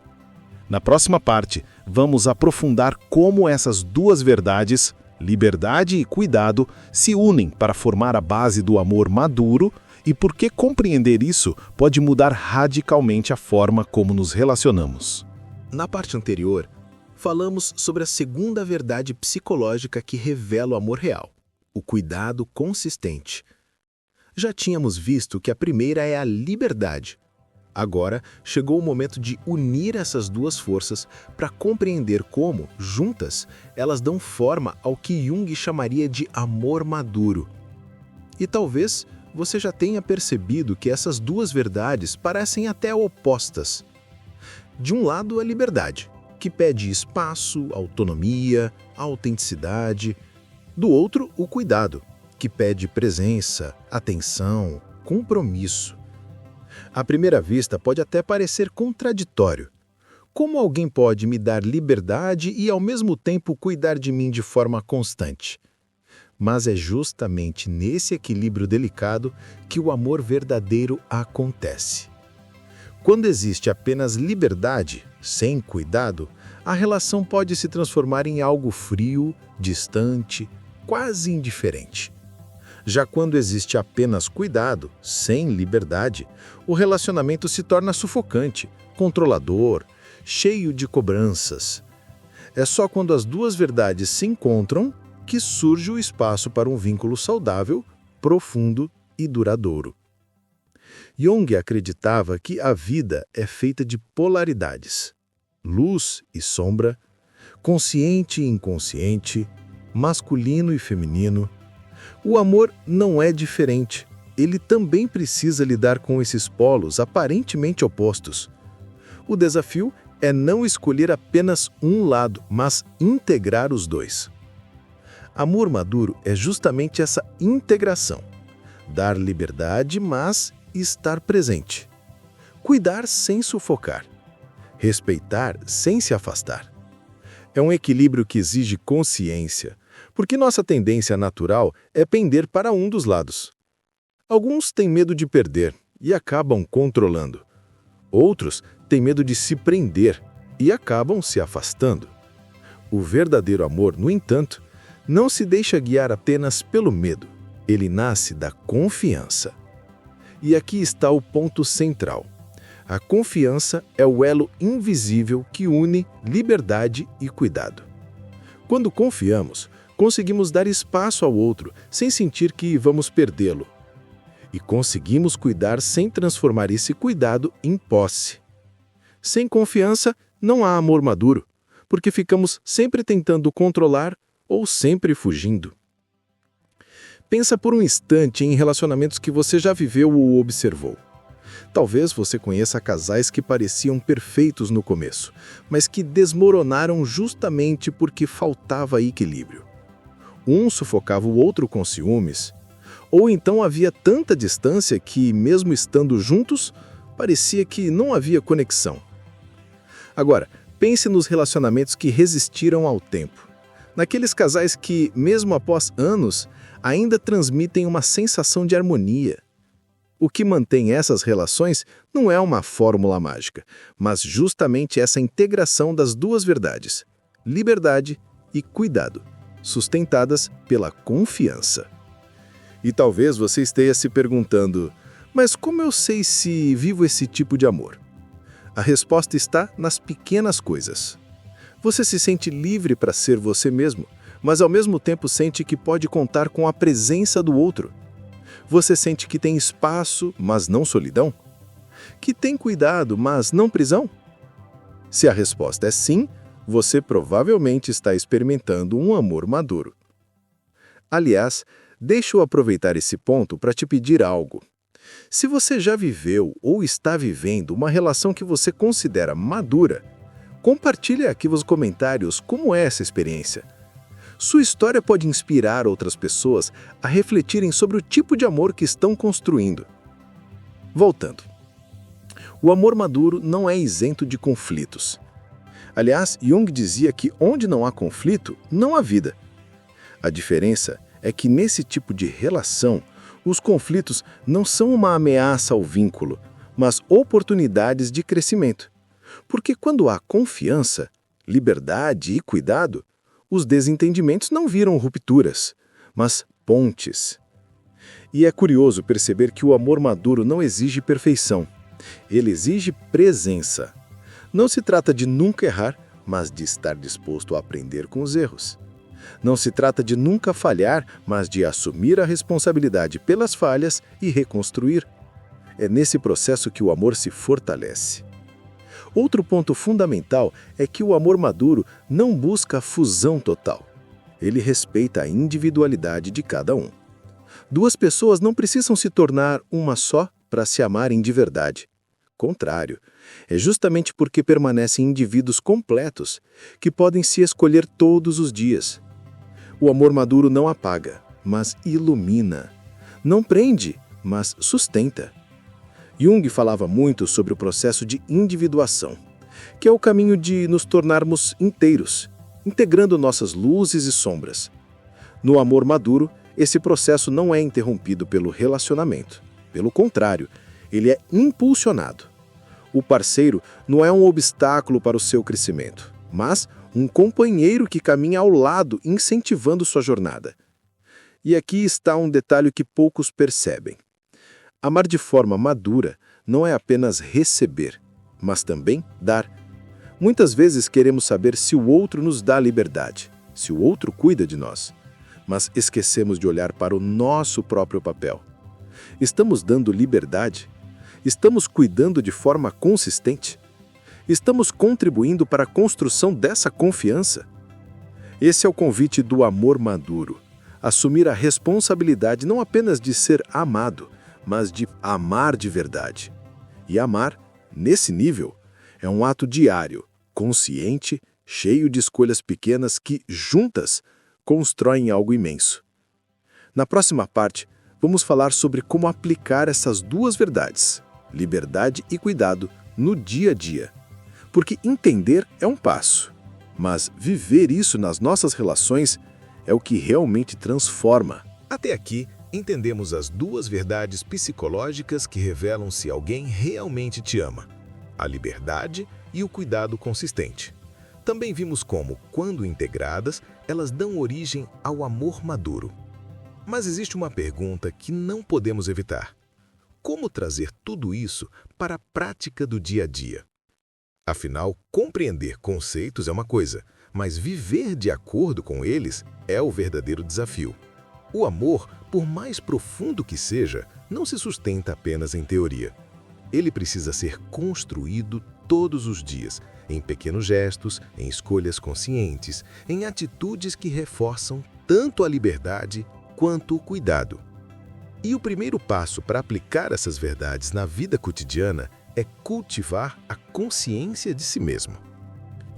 Na próxima parte, vamos aprofundar como essas duas verdades, liberdade e cuidado, se unem para formar a base do amor maduro e por que compreender isso pode mudar radicalmente a forma como nos relacionamos. Na parte anterior, falamos sobre a segunda verdade psicológica que revela o amor real: o cuidado consistente. Já tínhamos visto que a primeira é a liberdade. Agora, chegou o momento de unir essas duas forças para compreender como, juntas, elas dão forma ao que Jung chamaria de amor maduro. E talvez você já tenha percebido que essas duas verdades parecem até opostas. De um lado, a liberdade, que pede espaço, autonomia, autenticidade. Do outro, o cuidado, que pede presença, atenção, compromisso. À primeira vista, pode até parecer contraditório. Como alguém pode me dar liberdade e, ao mesmo tempo, cuidar de mim de forma constante? Mas é justamente nesse equilíbrio delicado que o amor verdadeiro acontece. Quando existe apenas liberdade, sem cuidado, a relação pode se transformar em algo frio, distante, quase indiferente. Já quando existe apenas cuidado, sem liberdade, o relacionamento se torna sufocante, controlador, cheio de cobranças. É só quando as duas verdades se encontram que surge o espaço para um vínculo saudável, profundo e duradouro. Jung acreditava que a vida é feita de polaridades: luz e sombra, consciente e inconsciente, masculino e feminino. O amor não é diferente. Ele também precisa lidar com esses polos aparentemente opostos. O desafio é não escolher apenas um lado, mas integrar os dois. Amor maduro é justamente essa integração. Dar liberdade, mas estar presente. Cuidar sem sufocar. Respeitar sem se afastar. É um equilíbrio que exige consciência, porque nossa tendência natural é pender para um dos lados. Alguns têm medo de perder e acabam controlando. Outros têm medo de se prender e acabam se afastando. O verdadeiro amor, no entanto, não se deixa guiar apenas pelo medo. Ele nasce da confiança. E aqui está o ponto central. A confiança é o elo invisível que une liberdade e cuidado. Quando confiamos, conseguimos dar espaço ao outro sem sentir que vamos perdê-lo. E conseguimos cuidar sem transformar esse cuidado em posse. Sem confiança, não há amor maduro, porque ficamos sempre tentando controlar ou sempre fugindo. Pensa por um instante em relacionamentos que você já viveu ou observou. Talvez você conheça casais que pareciam perfeitos no começo, mas que desmoronaram justamente porque faltava equilíbrio. Um sufocava o outro com ciúmes, ou então havia tanta distância que, mesmo estando juntos, parecia que não havia conexão. Agora, pense nos relacionamentos que resistiram ao tempo. Naqueles casais que, mesmo após anos, ainda transmitem uma sensação de harmonia. O que mantém essas relações não é uma fórmula mágica, mas justamente essa integração das duas verdades, liberdade e cuidado, sustentadas pela confiança. E talvez você esteja se perguntando, mas como eu sei se vivo esse tipo de amor? A resposta está nas pequenas coisas. Você se sente livre para ser você mesmo, mas ao mesmo tempo sente que pode contar com a presença do outro. Você sente que tem espaço, mas não solidão? Que tem cuidado, mas não prisão? Se a resposta é sim, você provavelmente está experimentando um amor maduro. Aliás, deixa eu aproveitar esse ponto para te pedir algo. Se você já viveu ou está vivendo uma relação que você considera madura, compartilhe aqui nos comentários como é essa experiência. Sua história pode inspirar outras pessoas a refletirem sobre o tipo de amor que estão construindo. Voltando. O amor maduro não é isento de conflitos. Aliás, Jung dizia que onde não há conflito, não há vida. A diferença é que nesse tipo de relação, os conflitos não são uma ameaça ao vínculo, mas oportunidades de crescimento. Porque quando há confiança, liberdade e cuidado, os desentendimentos não viram rupturas, mas pontes. E é curioso perceber que o amor maduro não exige perfeição. Ele exige presença. Não se trata de nunca errar, mas de estar disposto a aprender com os erros. Não se trata de nunca falhar, mas de assumir a responsabilidade pelas falhas e reconstruir. É nesse processo que o amor se fortalece. Outro ponto fundamental é que o amor maduro não busca a fusão total. Ele respeita a individualidade de cada um. Duas pessoas não precisam se tornar uma só para se amarem de verdade. Contrário, é justamente porque permanecem indivíduos completos que podem se escolher todos os dias. O amor maduro não apaga, mas ilumina. Não prende, mas sustenta. Jung falava muito sobre o processo de individuação, que é o caminho de nos tornarmos inteiros, integrando nossas luzes e sombras. No amor maduro, esse processo não é interrompido pelo relacionamento. Pelo contrário, ele é impulsionado. O parceiro não é um obstáculo para o seu crescimento, mas um companheiro que caminha ao lado, incentivando sua jornada. E aqui está um detalhe que poucos percebem. Amar de forma madura não é apenas receber, mas também dar. Muitas vezes queremos saber se o outro nos dá liberdade, se o outro cuida de nós, mas esquecemos de olhar para o nosso próprio papel. Estamos dando liberdade? Estamos cuidando de forma consistente? Estamos contribuindo para a construção dessa confiança? Esse é o convite do amor maduro, Assumir a responsabilidade não apenas de ser amado, mas de amar de verdade. E amar, nesse nível, é um ato diário, consciente, cheio de escolhas pequenas que, juntas, constroem algo imenso. Na próxima parte, vamos falar sobre como aplicar essas duas verdades, liberdade e cuidado, no dia a dia. Porque entender é um passo, mas viver isso nas nossas relações é o que realmente transforma. Até aqui, entendemos as duas verdades psicológicas que revelam se alguém realmente te ama: a liberdade e o cuidado consistente. Também vimos como, quando integradas, elas dão origem ao amor maduro. Mas existe uma pergunta que não podemos evitar: como trazer tudo isso para a prática do dia a dia? Afinal, compreender conceitos é uma coisa, mas viver de acordo com eles é o verdadeiro desafio. O amor, por mais profundo que seja, não se sustenta apenas em teoria. Ele precisa ser construído todos os dias, em pequenos gestos, em escolhas conscientes, em atitudes que reforçam tanto a liberdade quanto o cuidado. E o primeiro passo para aplicar essas verdades na vida cotidiana é cultivar a consciência de si mesmo.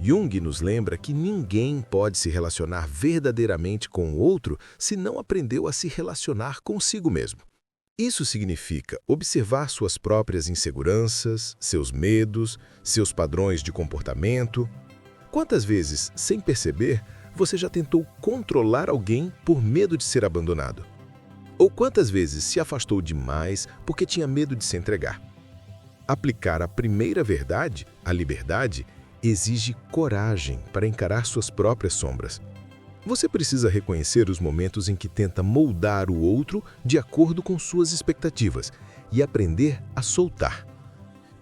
Jung nos lembra que ninguém pode se relacionar verdadeiramente com o outro se não aprendeu a se relacionar consigo mesmo. Isso significa observar suas próprias inseguranças, seus medos, seus padrões de comportamento. Quantas vezes, sem perceber, você já tentou controlar alguém por medo de ser abandonado? Ou quantas vezes se afastou demais porque tinha medo de se entregar? Aplicar a primeira verdade, a liberdade, exige coragem para encarar suas próprias sombras. Você precisa reconhecer os momentos em que tenta moldar o outro de acordo com suas expectativas e aprender a soltar.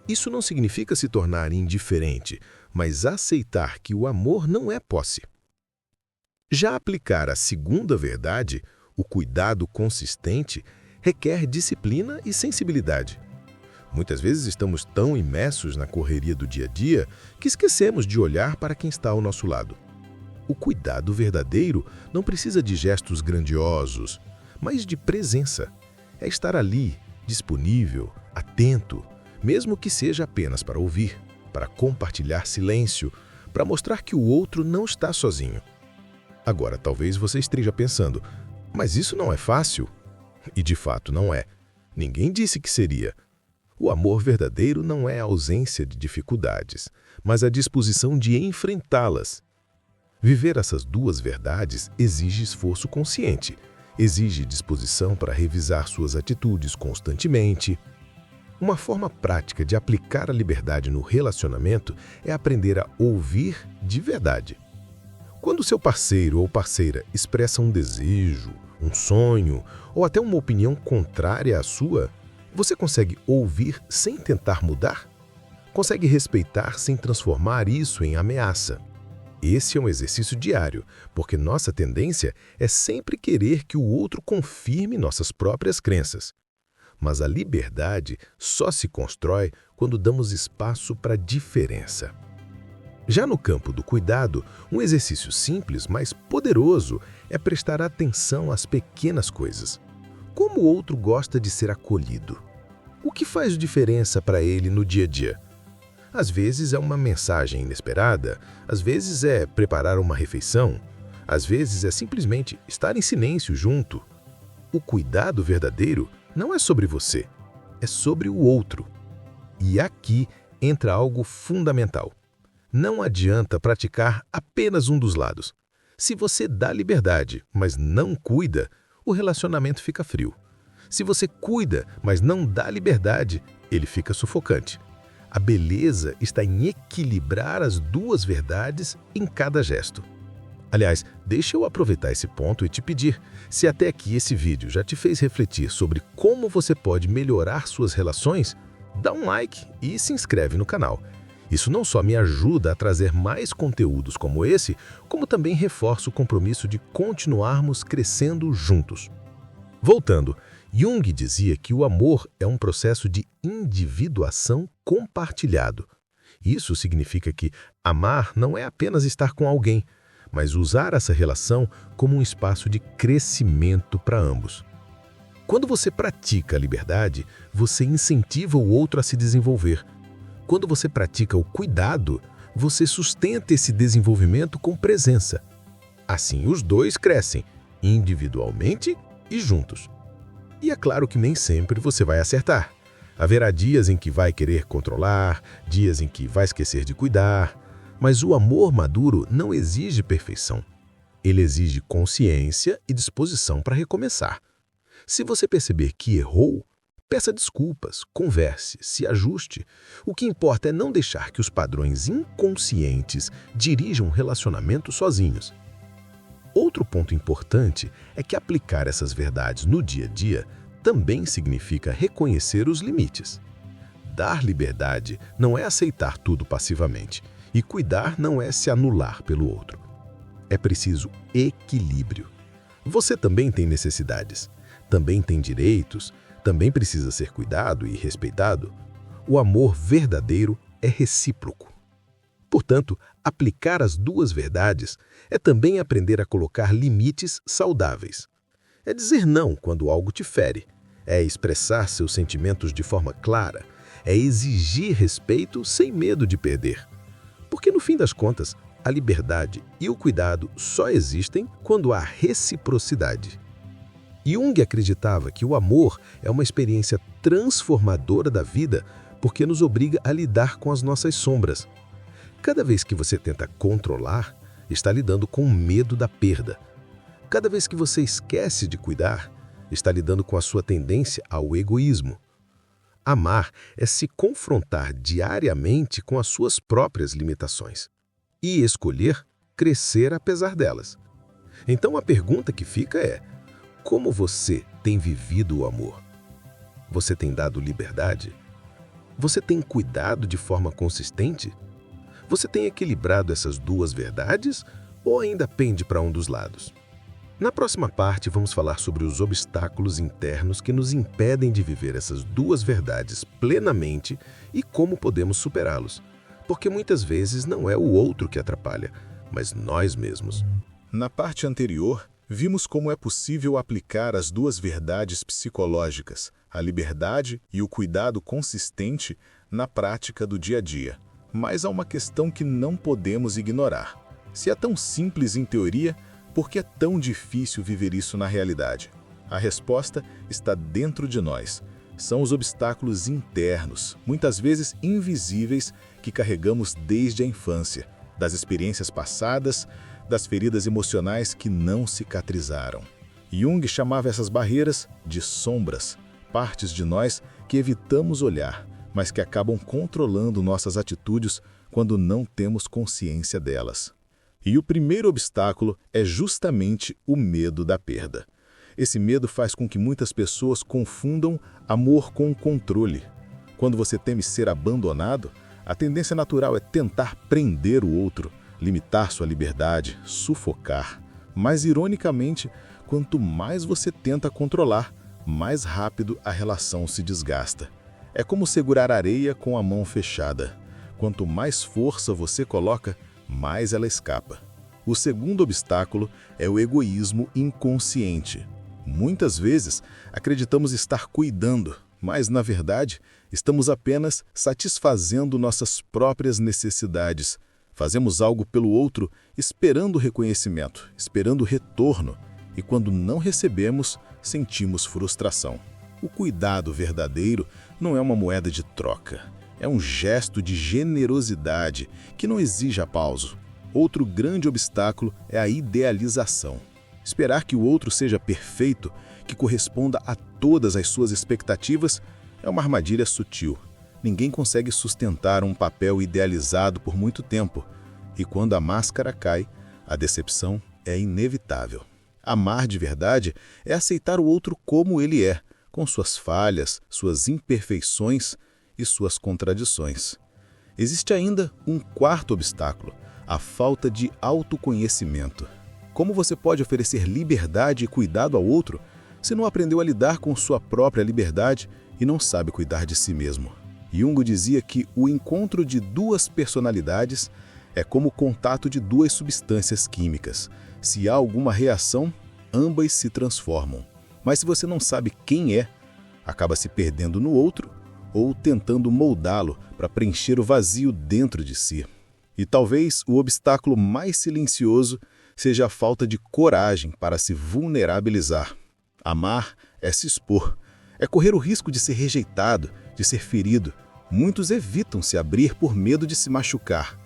Isso não significa se tornar indiferente, mas aceitar que o amor não é posse. Já aplicar a segunda verdade, o cuidado consistente, requer disciplina e sensibilidade. Muitas vezes estamos tão imersos na correria do dia a dia que esquecemos de olhar para quem está ao nosso lado. O cuidado verdadeiro não precisa de gestos grandiosos, mas de presença. É estar ali, disponível, atento, mesmo que seja apenas para ouvir, para compartilhar silêncio, para mostrar que o outro não está sozinho. Agora, talvez você esteja pensando, mas isso não é fácil? E de fato não é. Ninguém disse que seria. O amor verdadeiro não é a ausência de dificuldades, mas a disposição de enfrentá-las. Viver essas duas verdades exige esforço consciente, exige disposição para revisar suas atitudes constantemente. Uma forma prática de aplicar a liberdade no relacionamento é aprender a ouvir de verdade. Quando seu parceiro ou parceira expressa um desejo, um sonho ou até uma opinião contrária à sua, você consegue ouvir sem tentar mudar? Consegue respeitar sem transformar isso em ameaça? Esse é um exercício diário, porque nossa tendência é sempre querer que o outro confirme nossas próprias crenças. Mas a liberdade só se constrói quando damos espaço para a diferença. Já no campo do cuidado, um exercício simples, mas poderoso, é prestar atenção às pequenas coisas. Como o outro gosta de ser acolhido? O que faz diferença para ele no dia a dia? Às vezes é uma mensagem inesperada, às vezes é preparar uma refeição, às vezes é simplesmente estar em silêncio junto. O cuidado verdadeiro não é sobre você, é sobre o outro. E aqui entra algo fundamental. Não adianta praticar apenas um dos lados. Se você dá liberdade, mas não cuida, o relacionamento fica frio. Se você cuida, mas não dá liberdade, ele fica sufocante. A beleza está em equilibrar as duas verdades em cada gesto. Aliás, deixa eu aproveitar esse ponto e te pedir, se até aqui esse vídeo já te fez refletir sobre como você pode melhorar suas relações, dá um like e se inscreve no canal. Isso não só me ajuda a trazer mais conteúdos como esse, como também reforça o compromisso de continuarmos crescendo juntos. Voltando, Jung dizia que o amor é um processo de individuação compartilhado. Isso significa que amar não é apenas estar com alguém, mas usar essa relação como um espaço de crescimento para ambos. Quando você pratica a liberdade, você incentiva o outro a se desenvolver. Quando você pratica o cuidado, você sustenta esse desenvolvimento com presença. Assim, os dois crescem, individualmente e juntos. E é claro que nem sempre você vai acertar. Haverá dias em que vai querer controlar, dias em que vai esquecer de cuidar, mas o amor maduro não exige perfeição. Ele exige consciência e disposição para recomeçar. Se você perceber que errou, peça desculpas, converse, se ajuste. O que importa é não deixar que os padrões inconscientes dirijam o relacionamento sozinhos. Outro ponto importante é que aplicar essas verdades no dia a dia também significa reconhecer os limites. Dar liberdade não é aceitar tudo passivamente, e cuidar não é se anular pelo outro. É preciso equilíbrio. Você também tem necessidades, também tem direitos, também precisa ser cuidado e respeitado. O amor verdadeiro é recíproco. Portanto, aplicar as duas verdades é também aprender a colocar limites saudáveis. É dizer não quando algo te fere, é expressar seus sentimentos de forma clara, é exigir respeito sem medo de perder. Porque, no fim das contas, a liberdade e o cuidado só existem quando há reciprocidade. Jung acreditava que o amor é uma experiência transformadora da vida porque nos obriga a lidar com as nossas sombras. Cada vez que você tenta controlar, está lidando com o medo da perda. Cada vez que você esquece de cuidar, está lidando com a sua tendência ao egoísmo. Amar é se confrontar diariamente com as suas próprias limitações e escolher crescer apesar delas. Então a pergunta que fica é: como você tem vivido o amor? Você tem dado liberdade? Você tem cuidado de forma consistente? Você tem equilibrado essas duas verdades ou ainda pende para um dos lados? Na próxima parte, vamos falar sobre os obstáculos internos que nos impedem de viver essas duas verdades plenamente e como podemos superá-los. Porque muitas vezes não é o outro que atrapalha, mas nós mesmos. Na parte anterior, vimos como é possível aplicar as duas verdades psicológicas, a liberdade e o cuidado consistente, na prática do dia a dia. Mas há uma questão que não podemos ignorar. Se é tão simples em teoria, por que é tão difícil viver isso na realidade? A resposta está dentro de nós. São os obstáculos internos, muitas vezes invisíveis, que carregamos desde a infância, das experiências passadas, das feridas emocionais que não cicatrizaram. Jung chamava essas barreiras de sombras, partes de nós que evitamos olhar, mas que acabam controlando nossas atitudes quando não temos consciência delas. E o primeiro obstáculo é justamente o medo da perda. Esse medo faz com que muitas pessoas confundam amor com controle. Quando você teme ser abandonado, a tendência natural é tentar prender o outro, limitar sua liberdade, sufocar. Mas, ironicamente, quanto mais você tenta controlar, mais rápido a relação se desgasta. É como segurar areia com a mão fechada. Quanto mais força você coloca, mais ela escapa. O segundo obstáculo é o egoísmo inconsciente. Muitas vezes, acreditamos estar cuidando, mas, na verdade, estamos apenas satisfazendo nossas próprias necessidades. Fazemos algo pelo outro esperando reconhecimento, esperando retorno, e quando não recebemos, sentimos frustração. O cuidado verdadeiro não é uma moeda de troca. É um gesto de generosidade que não exige aplauso. Outro grande obstáculo é a idealização. Esperar que o outro seja perfeito, que corresponda a todas as suas expectativas, é uma armadilha sutil. Ninguém consegue sustentar um papel idealizado por muito tempo. E quando a máscara cai, a decepção é inevitável. Amar de verdade é aceitar o outro como ele é, com suas falhas, suas imperfeições e suas contradições. Existe ainda um quarto obstáculo, a falta de autoconhecimento. Como você pode oferecer liberdade e cuidado ao outro se não aprendeu a lidar com sua própria liberdade e não sabe cuidar de si mesmo? Jung dizia que o encontro de duas personalidades É como o contato de duas substâncias químicas. Se há alguma reação, ambas se transformam. Mas se você não sabe quem é, acaba se perdendo no outro ou tentando moldá-lo para preencher o vazio dentro de si. E talvez o obstáculo mais silencioso seja a falta de coragem para se vulnerabilizar. Amar é se expor, é correr o risco de ser rejeitado, de ser ferido. Muitos evitam se abrir por medo de se machucar,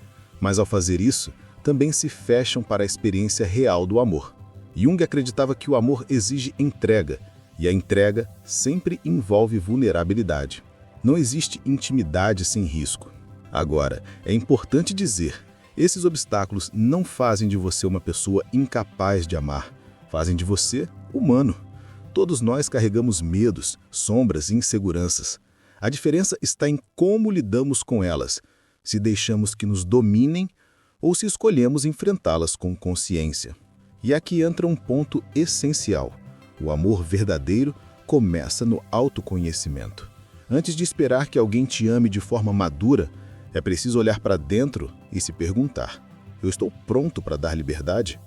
mas ao fazer isso, também se fecham para a experiência real do amor. Jung acreditava que o amor exige entrega, e a entrega sempre envolve vulnerabilidade. Não existe intimidade sem risco. Agora, é importante dizer, esses obstáculos não fazem de você uma pessoa incapaz de amar, fazem de você humano. Todos nós carregamos medos, sombras e inseguranças. A diferença está em como lidamos com elas, se deixamos que nos dominem ou se escolhemos enfrentá-las com consciência. E aqui entra um ponto essencial. O amor verdadeiro começa no autoconhecimento. Antes de esperar que alguém te ame de forma madura, é preciso olhar para dentro e se perguntar: eu estou pronto para dar liberdade?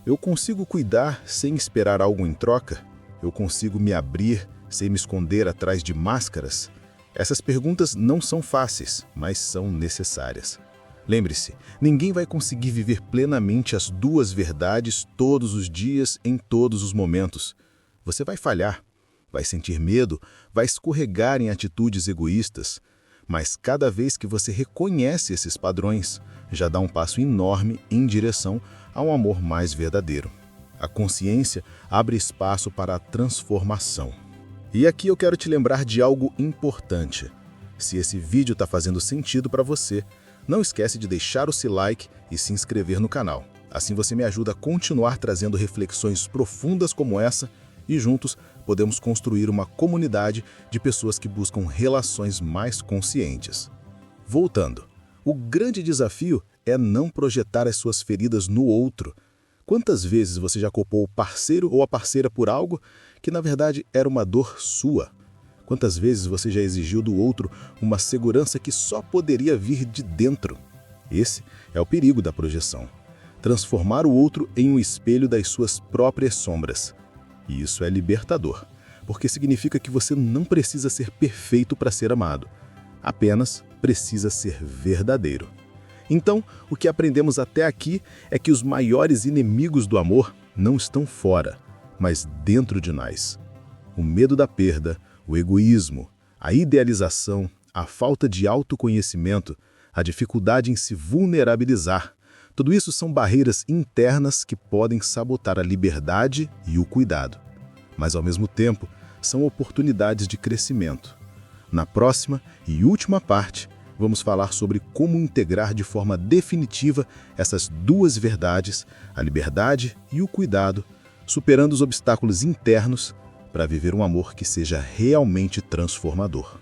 Eu consigo cuidar sem esperar algo em troca? Eu consigo me abrir sem me esconder atrás de máscaras? Essas perguntas não são fáceis, mas são necessárias. Lembre-se, ninguém vai conseguir viver plenamente as duas verdades todos os dias, em todos os momentos. Você vai falhar, vai sentir medo, vai escorregar em atitudes egoístas. Mas cada vez que você reconhece esses padrões, já dá um passo enorme em direção a um amor mais verdadeiro. A consciência abre espaço para a transformação. E aqui eu quero te lembrar de algo importante. Se esse vídeo está fazendo sentido para você, não esquece de deixar o seu like e se inscrever no canal. Assim você me ajuda a continuar trazendo reflexões profundas como essa e juntos podemos construir uma comunidade de pessoas que buscam relações mais conscientes. Voltando, o grande desafio é não projetar as suas feridas no outro. Quantas vezes você já culpou o parceiro ou a parceira por algo que na verdade era uma dor sua? Quantas vezes você já exigiu do outro uma segurança que só poderia vir de dentro? Esse é o perigo da projeção. Transformar o outro em um espelho das suas próprias sombras. E isso é libertador, porque significa que você não precisa ser perfeito para ser amado. Apenas precisa ser verdadeiro. Então, o que aprendemos até aqui é que os maiores inimigos do amor não estão fora, mas dentro de nós. O medo da perda, o egoísmo, a idealização, a falta de autoconhecimento, a dificuldade em se vulnerabilizar, tudo isso são barreiras internas que podem sabotar a liberdade e o cuidado. Mas, ao mesmo tempo, são oportunidades de crescimento. Na próxima e última parte, vamos falar sobre como integrar de forma definitiva essas duas verdades, a liberdade e o cuidado, superando os obstáculos internos para viver um amor que seja realmente transformador.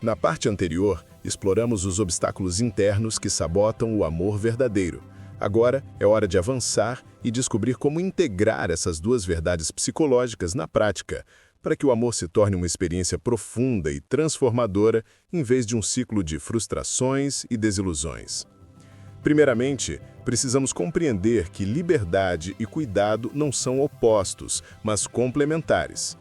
Na parte anterior, exploramos os obstáculos internos que sabotam o amor verdadeiro. Agora é hora de avançar e descobrir como integrar essas duas verdades psicológicas na prática, para que o amor se torne uma experiência profunda e transformadora, em vez de um ciclo de frustrações e desilusões. Primeiramente, precisamos compreender que liberdade e cuidado não são opostos, mas complementares.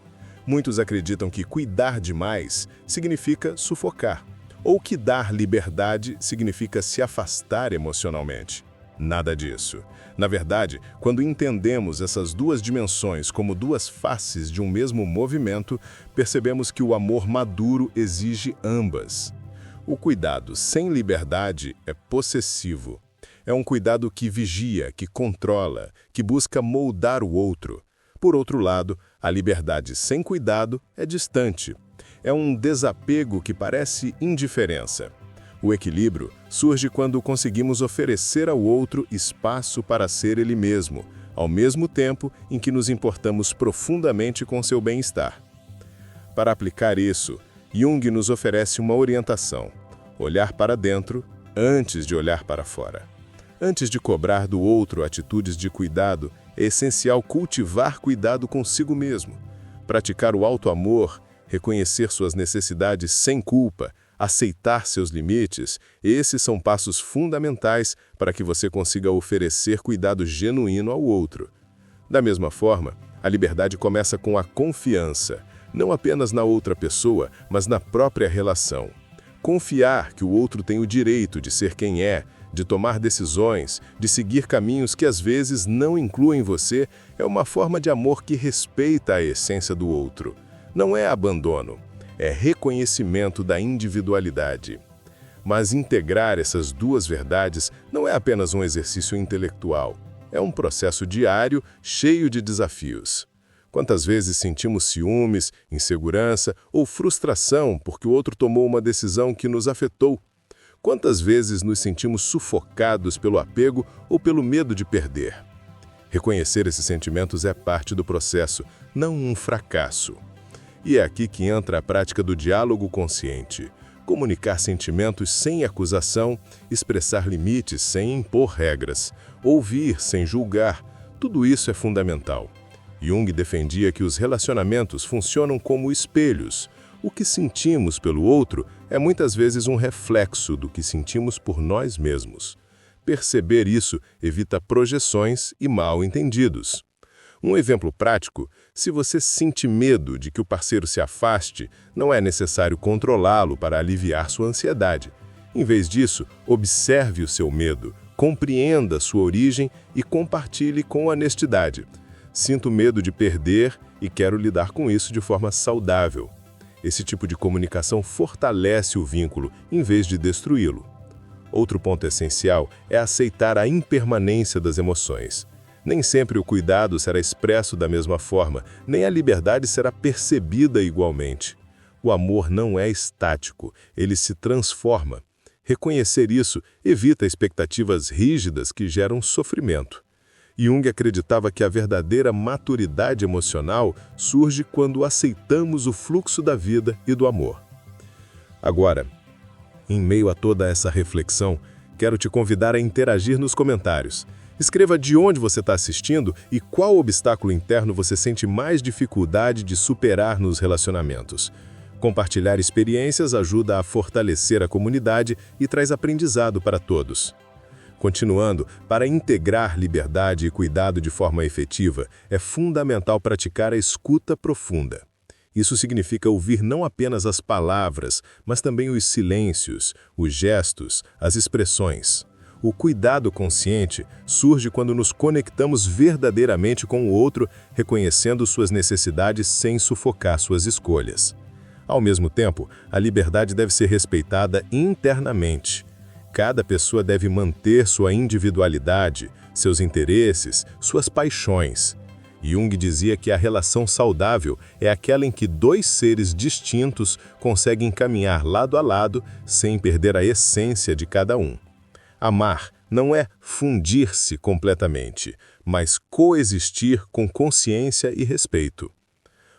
Muitos acreditam que cuidar demais significa sufocar, ou que dar liberdade significa se afastar emocionalmente. Nada disso. Na verdade, quando entendemos essas duas dimensões como duas faces de um mesmo movimento, percebemos que o amor maduro exige ambas. O cuidado sem liberdade é possessivo. É um cuidado que vigia, que controla, que busca moldar o outro. Por outro lado, a liberdade sem cuidado é distante. É um desapego que parece indiferença. O equilíbrio surge quando conseguimos oferecer ao outro espaço para ser ele mesmo, ao mesmo tempo em que nos importamos profundamente com seu bem-estar. Para aplicar isso, Jung nos oferece uma orientação: olhar para dentro antes de olhar para fora. Antes de cobrar do outro atitudes de cuidado, é essencial cultivar cuidado consigo mesmo, praticar o auto-amor, reconhecer suas necessidades sem culpa, aceitar seus limites, esses são passos fundamentais para que você consiga oferecer cuidado genuíno ao outro. Da mesma forma, a liberdade começa com a confiança, não apenas na outra pessoa, mas na própria relação. Confiar que o outro tem o direito de ser quem é, de tomar decisões, de seguir caminhos que às vezes não incluem você, é uma forma de amor que respeita a essência do outro. Não é abandono, é reconhecimento da individualidade. Mas integrar essas duas verdades não é apenas um exercício intelectual, é um processo diário cheio de desafios. Quantas vezes sentimos ciúmes, insegurança ou frustração porque o outro tomou uma decisão que nos afetou? Quantas vezes nos sentimos sufocados pelo apego ou pelo medo de perder? Reconhecer esses sentimentos é parte do processo, não um fracasso. E é aqui que entra a prática do diálogo consciente. Comunicar sentimentos sem acusação, expressar limites sem impor regras, ouvir sem julgar, tudo isso é fundamental. Jung defendia que os relacionamentos funcionam como espelhos. O que sentimos pelo outro é muitas vezes um reflexo do que sentimos por nós mesmos. Perceber isso evita projeções e mal-entendidos. Um exemplo prático: se você sente medo de que o parceiro se afaste, não é necessário controlá-lo para aliviar sua ansiedade. Em vez disso, observe o seu medo, compreenda sua origem e compartilhe com honestidade. Sinto medo de perder e quero lidar com isso de forma saudável. Esse tipo de comunicação fortalece o vínculo, em vez de destruí-lo. Outro ponto essencial é aceitar a impermanência das emoções. Nem sempre o cuidado será expresso da mesma forma, nem a liberdade será percebida igualmente. O amor não é estático, ele se transforma. Reconhecer isso evita expectativas rígidas que geram sofrimento. Jung acreditava que a verdadeira maturidade emocional surge quando aceitamos o fluxo da vida e do amor. Agora, em meio a toda essa reflexão, quero te convidar a interagir nos comentários. Escreva de onde você está assistindo e qual obstáculo interno você sente mais dificuldade de superar nos relacionamentos. Compartilhar experiências ajuda a fortalecer a comunidade e traz aprendizado para todos. Continuando, para integrar liberdade e cuidado de forma efetiva, é fundamental praticar a escuta profunda. Isso significa ouvir não apenas as palavras, mas também os silêncios, os gestos, as expressões. O cuidado consciente surge quando nos conectamos verdadeiramente com o outro, reconhecendo suas necessidades sem sufocar suas escolhas. Ao mesmo tempo, a liberdade deve ser respeitada internamente. Cada pessoa deve manter sua individualidade, seus interesses, suas paixões. Jung dizia que a relação saudável é aquela em que dois seres distintos conseguem caminhar lado a lado sem perder a essência de cada um. Amar não é fundir-se completamente, mas coexistir com consciência e respeito.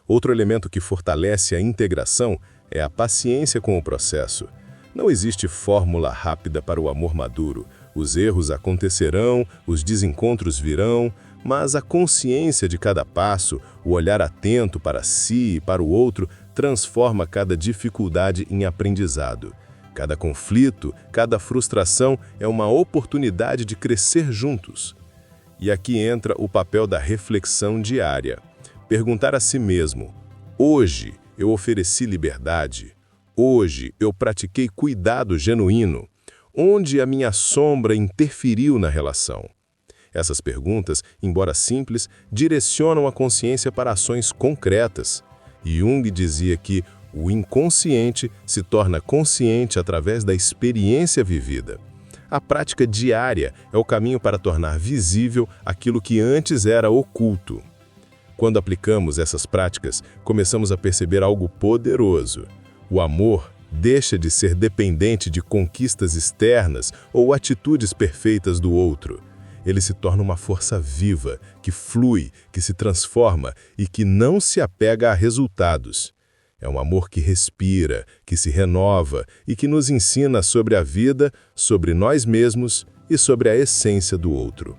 Outro elemento que fortalece a integração é a paciência com o processo. Não existe fórmula rápida para o amor maduro. Os erros acontecerão, os desencontros virão, mas a consciência de cada passo, o olhar atento para si e para o outro, transforma cada dificuldade em aprendizado. Cada conflito, cada frustração é uma oportunidade de crescer juntos. E aqui entra o papel da reflexão diária. Perguntar a si mesmo: hoje eu ofereci liberdade? Hoje eu pratiquei cuidado genuíno? Onde a minha sombra interferiu na relação? Essas perguntas, embora simples, direcionam a consciência para ações concretas. Jung dizia que o inconsciente se torna consciente através da experiência vivida. A prática diária é o caminho para tornar visível aquilo que antes era oculto. Quando aplicamos essas práticas, começamos a perceber algo poderoso. O amor deixa de ser dependente de conquistas externas ou atitudes perfeitas do outro. Ele se torna uma força viva, que flui, que se transforma e que não se apega a resultados. É um amor que respira, que se renova e que nos ensina sobre a vida, sobre nós mesmos e sobre a essência do outro.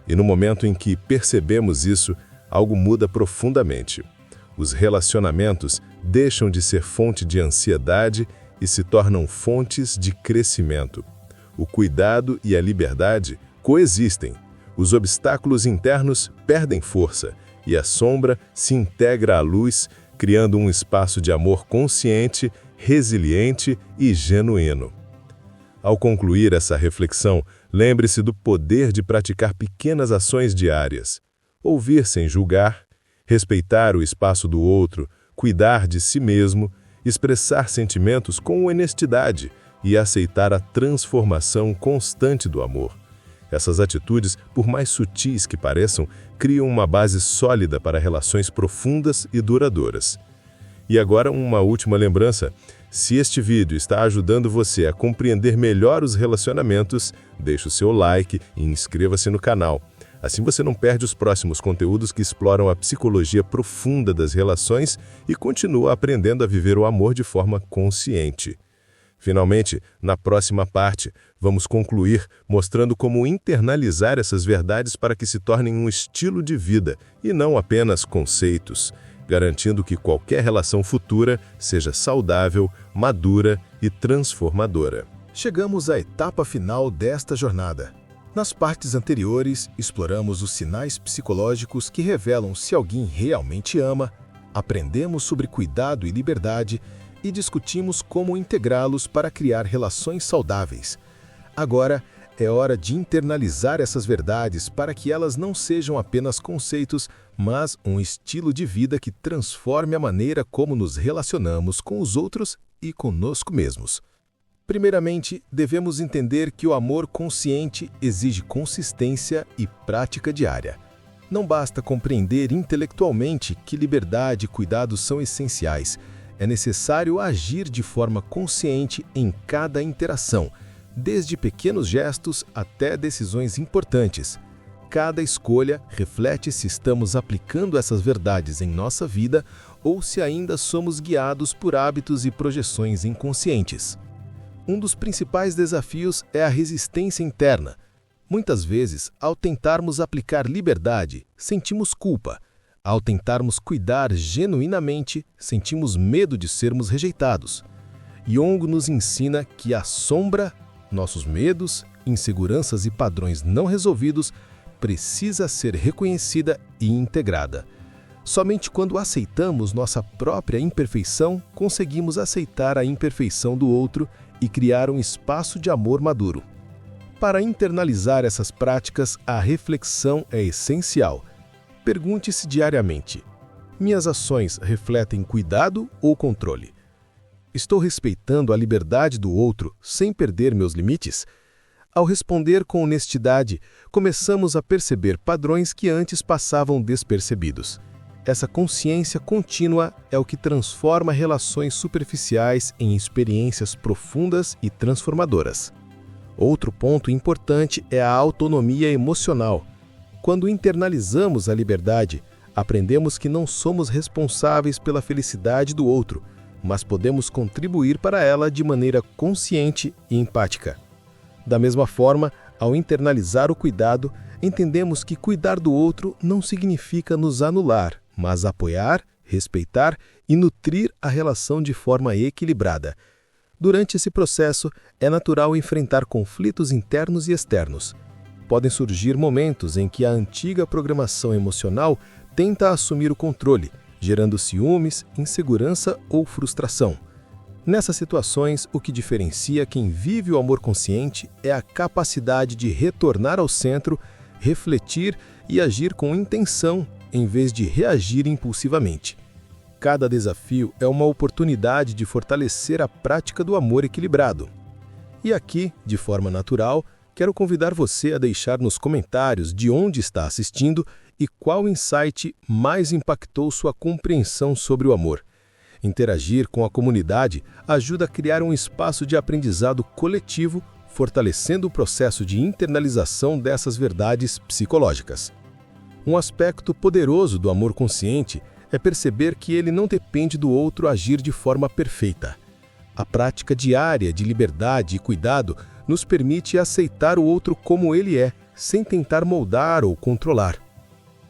E no momento em que percebemos isso, algo muda profundamente. Os relacionamentos deixam de ser fonte de ansiedade e se tornam fontes de crescimento. O cuidado e a liberdade coexistem. Os obstáculos internos perdem força e a sombra se integra à luz, criando um espaço de amor consciente, resiliente e genuíno. Ao concluir essa reflexão, lembre-se do poder de praticar pequenas ações diárias. Ouvir sem julgar, respeitar o espaço do outro, cuidar de si mesmo, expressar sentimentos com honestidade e aceitar a transformação constante do amor. Essas atitudes, por mais sutis que pareçam, criam uma base sólida para relações profundas e duradouras. E agora uma última lembrança. Se este vídeo está ajudando você a compreender melhor os relacionamentos, deixe o seu like e inscreva-se no canal. Assim você não perde os próximos conteúdos que exploram a psicologia profunda das relações e continua aprendendo a viver o amor de forma consciente. Finalmente, na próxima parte, vamos concluir mostrando como internalizar essas verdades para que se tornem um estilo de vida e não apenas conceitos, garantindo que qualquer relação futura seja saudável, madura e transformadora. Chegamos à etapa final desta jornada. Nas partes anteriores, exploramos os sinais psicológicos que revelam se alguém realmente ama, aprendemos sobre cuidado e liberdade e discutimos como integrá-los para criar relações saudáveis. Agora, é hora de internalizar essas verdades para que elas não sejam apenas conceitos, mas um estilo de vida que transforme a maneira como nos relacionamos com os outros e conosco mesmos. Primeiramente, devemos entender que o amor consciente exige consistência e prática diária. Não basta compreender intelectualmente que liberdade e cuidado são essenciais. É necessário agir de forma consciente em cada interação, desde pequenos gestos até decisões importantes. Cada escolha reflete se estamos aplicando essas verdades em nossa vida ou se ainda somos guiados por hábitos e projeções inconscientes. Um dos principais desafios é a resistência interna. Muitas vezes, ao tentarmos aplicar liberdade, sentimos culpa. Ao tentarmos cuidar genuinamente, sentimos medo de sermos rejeitados. Jung nos ensina que a sombra, nossos medos, inseguranças e padrões não resolvidos, precisa ser reconhecida e integrada. Somente quando aceitamos nossa própria imperfeição, conseguimos aceitar a imperfeição do outro e criar um espaço de amor maduro. Para internalizar essas práticas, a reflexão é essencial. Pergunte-se diariamente: minhas ações refletem cuidado ou controle? Estou respeitando a liberdade do outro sem perder meus limites? Ao responder com honestidade, começamos a perceber padrões que antes passavam despercebidos. Essa consciência contínua é o que transforma relações superficiais em experiências profundas e transformadoras. Outro ponto importante é a autonomia emocional. Quando internalizamos a liberdade, aprendemos que não somos responsáveis pela felicidade do outro, mas podemos contribuir para ela de maneira consciente e empática. Da mesma forma, ao internalizar o cuidado, entendemos que cuidar do outro não significa nos anular, mas apoiar, respeitar e nutrir a relação de forma equilibrada. Durante esse processo, é natural enfrentar conflitos internos e externos. Podem surgir momentos em que a antiga programação emocional tenta assumir o controle, gerando ciúmes, insegurança ou frustração. Nessas situações, o que diferencia quem vive o amor consciente é a capacidade de retornar ao centro, refletir e agir com intenção, em vez de reagir impulsivamente. Cada desafio é uma oportunidade de fortalecer a prática do amor equilibrado. E aqui, de forma natural, quero convidar você a deixar nos comentários de onde está assistindo e qual insight mais impactou sua compreensão sobre o amor. Interagir com a comunidade ajuda a criar um espaço de aprendizado coletivo, fortalecendo o processo de internalização dessas verdades psicológicas. Um aspecto poderoso do amor consciente é perceber que ele não depende do outro agir de forma perfeita. A prática diária de liberdade e cuidado nos permite aceitar o outro como ele é, sem tentar moldar ou controlar.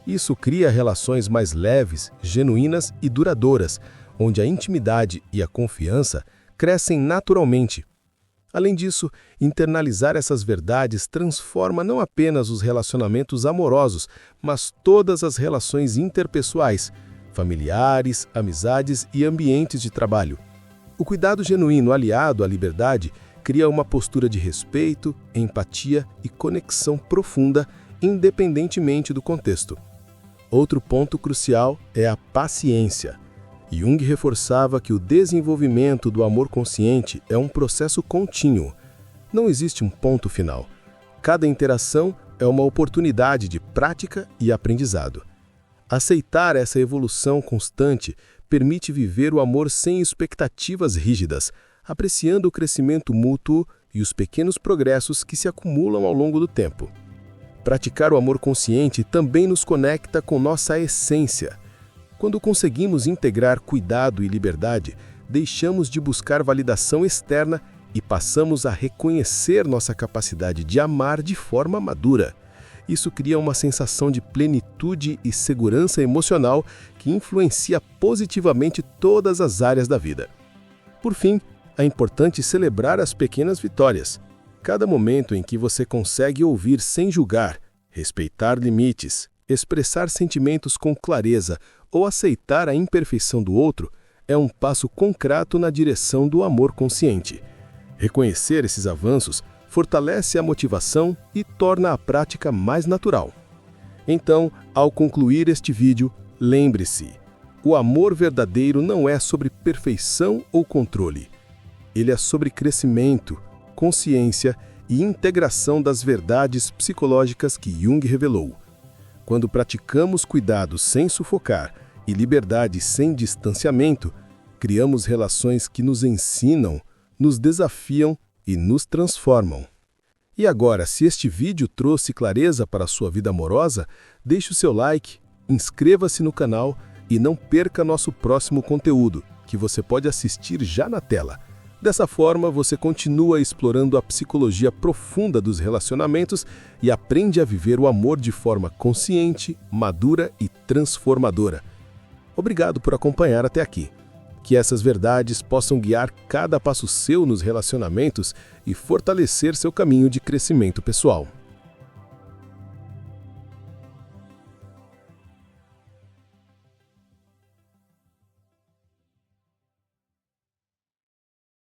Isso cria relações mais leves, genuínas e duradouras, onde a intimidade e a confiança crescem naturalmente. Além disso, internalizar essas verdades transforma não apenas os relacionamentos amorosos, mas todas as relações interpessoais, familiares, amizades e ambientes de trabalho. O cuidado genuíno aliado à liberdade cria uma postura de respeito, empatia e conexão profunda, independentemente do contexto. Outro ponto crucial é a paciência. Jung reforçava que o desenvolvimento do amor consciente é um processo contínuo. Não existe um ponto final. Cada interação é uma oportunidade de prática e aprendizado. Aceitar essa evolução constante permite viver o amor sem expectativas rígidas, apreciando o crescimento mútuo e os pequenos progressos que se acumulam ao longo do tempo. Praticar o amor consciente também nos conecta com nossa essência. Quando conseguimos integrar cuidado e liberdade, deixamos de buscar validação externa e passamos a reconhecer nossa capacidade de amar de forma madura. Isso cria uma sensação de plenitude e segurança emocional que influencia positivamente todas as áreas da vida. Por fim, é importante celebrar as pequenas vitórias. Cada momento em que você consegue ouvir sem julgar, respeitar limites, expressar sentimentos com clareza ou aceitar a imperfeição do outro é um passo concreto na direção do amor consciente. Reconhecer esses avanços fortalece a motivação e torna a prática mais natural. Então, ao concluir este vídeo, lembre-se, o amor verdadeiro não é sobre perfeição ou controle. Ele é sobre crescimento, consciência e integração das verdades psicológicas que Jung revelou. Quando praticamos cuidado sem sufocar e liberdade sem distanciamento, criamos relações que nos ensinam, nos desafiam e nos transformam. E agora, se este vídeo trouxe clareza para a sua vida amorosa, deixe o seu like, inscreva-se no canal e não perca nosso próximo conteúdo, que você pode assistir já na tela. Dessa forma, você continua explorando a psicologia profunda dos relacionamentos e aprende a viver o amor de forma consciente, madura e transformadora. Obrigado por acompanhar até aqui. Que essas verdades possam guiar cada passo seu nos relacionamentos e fortalecer seu caminho de crescimento pessoal.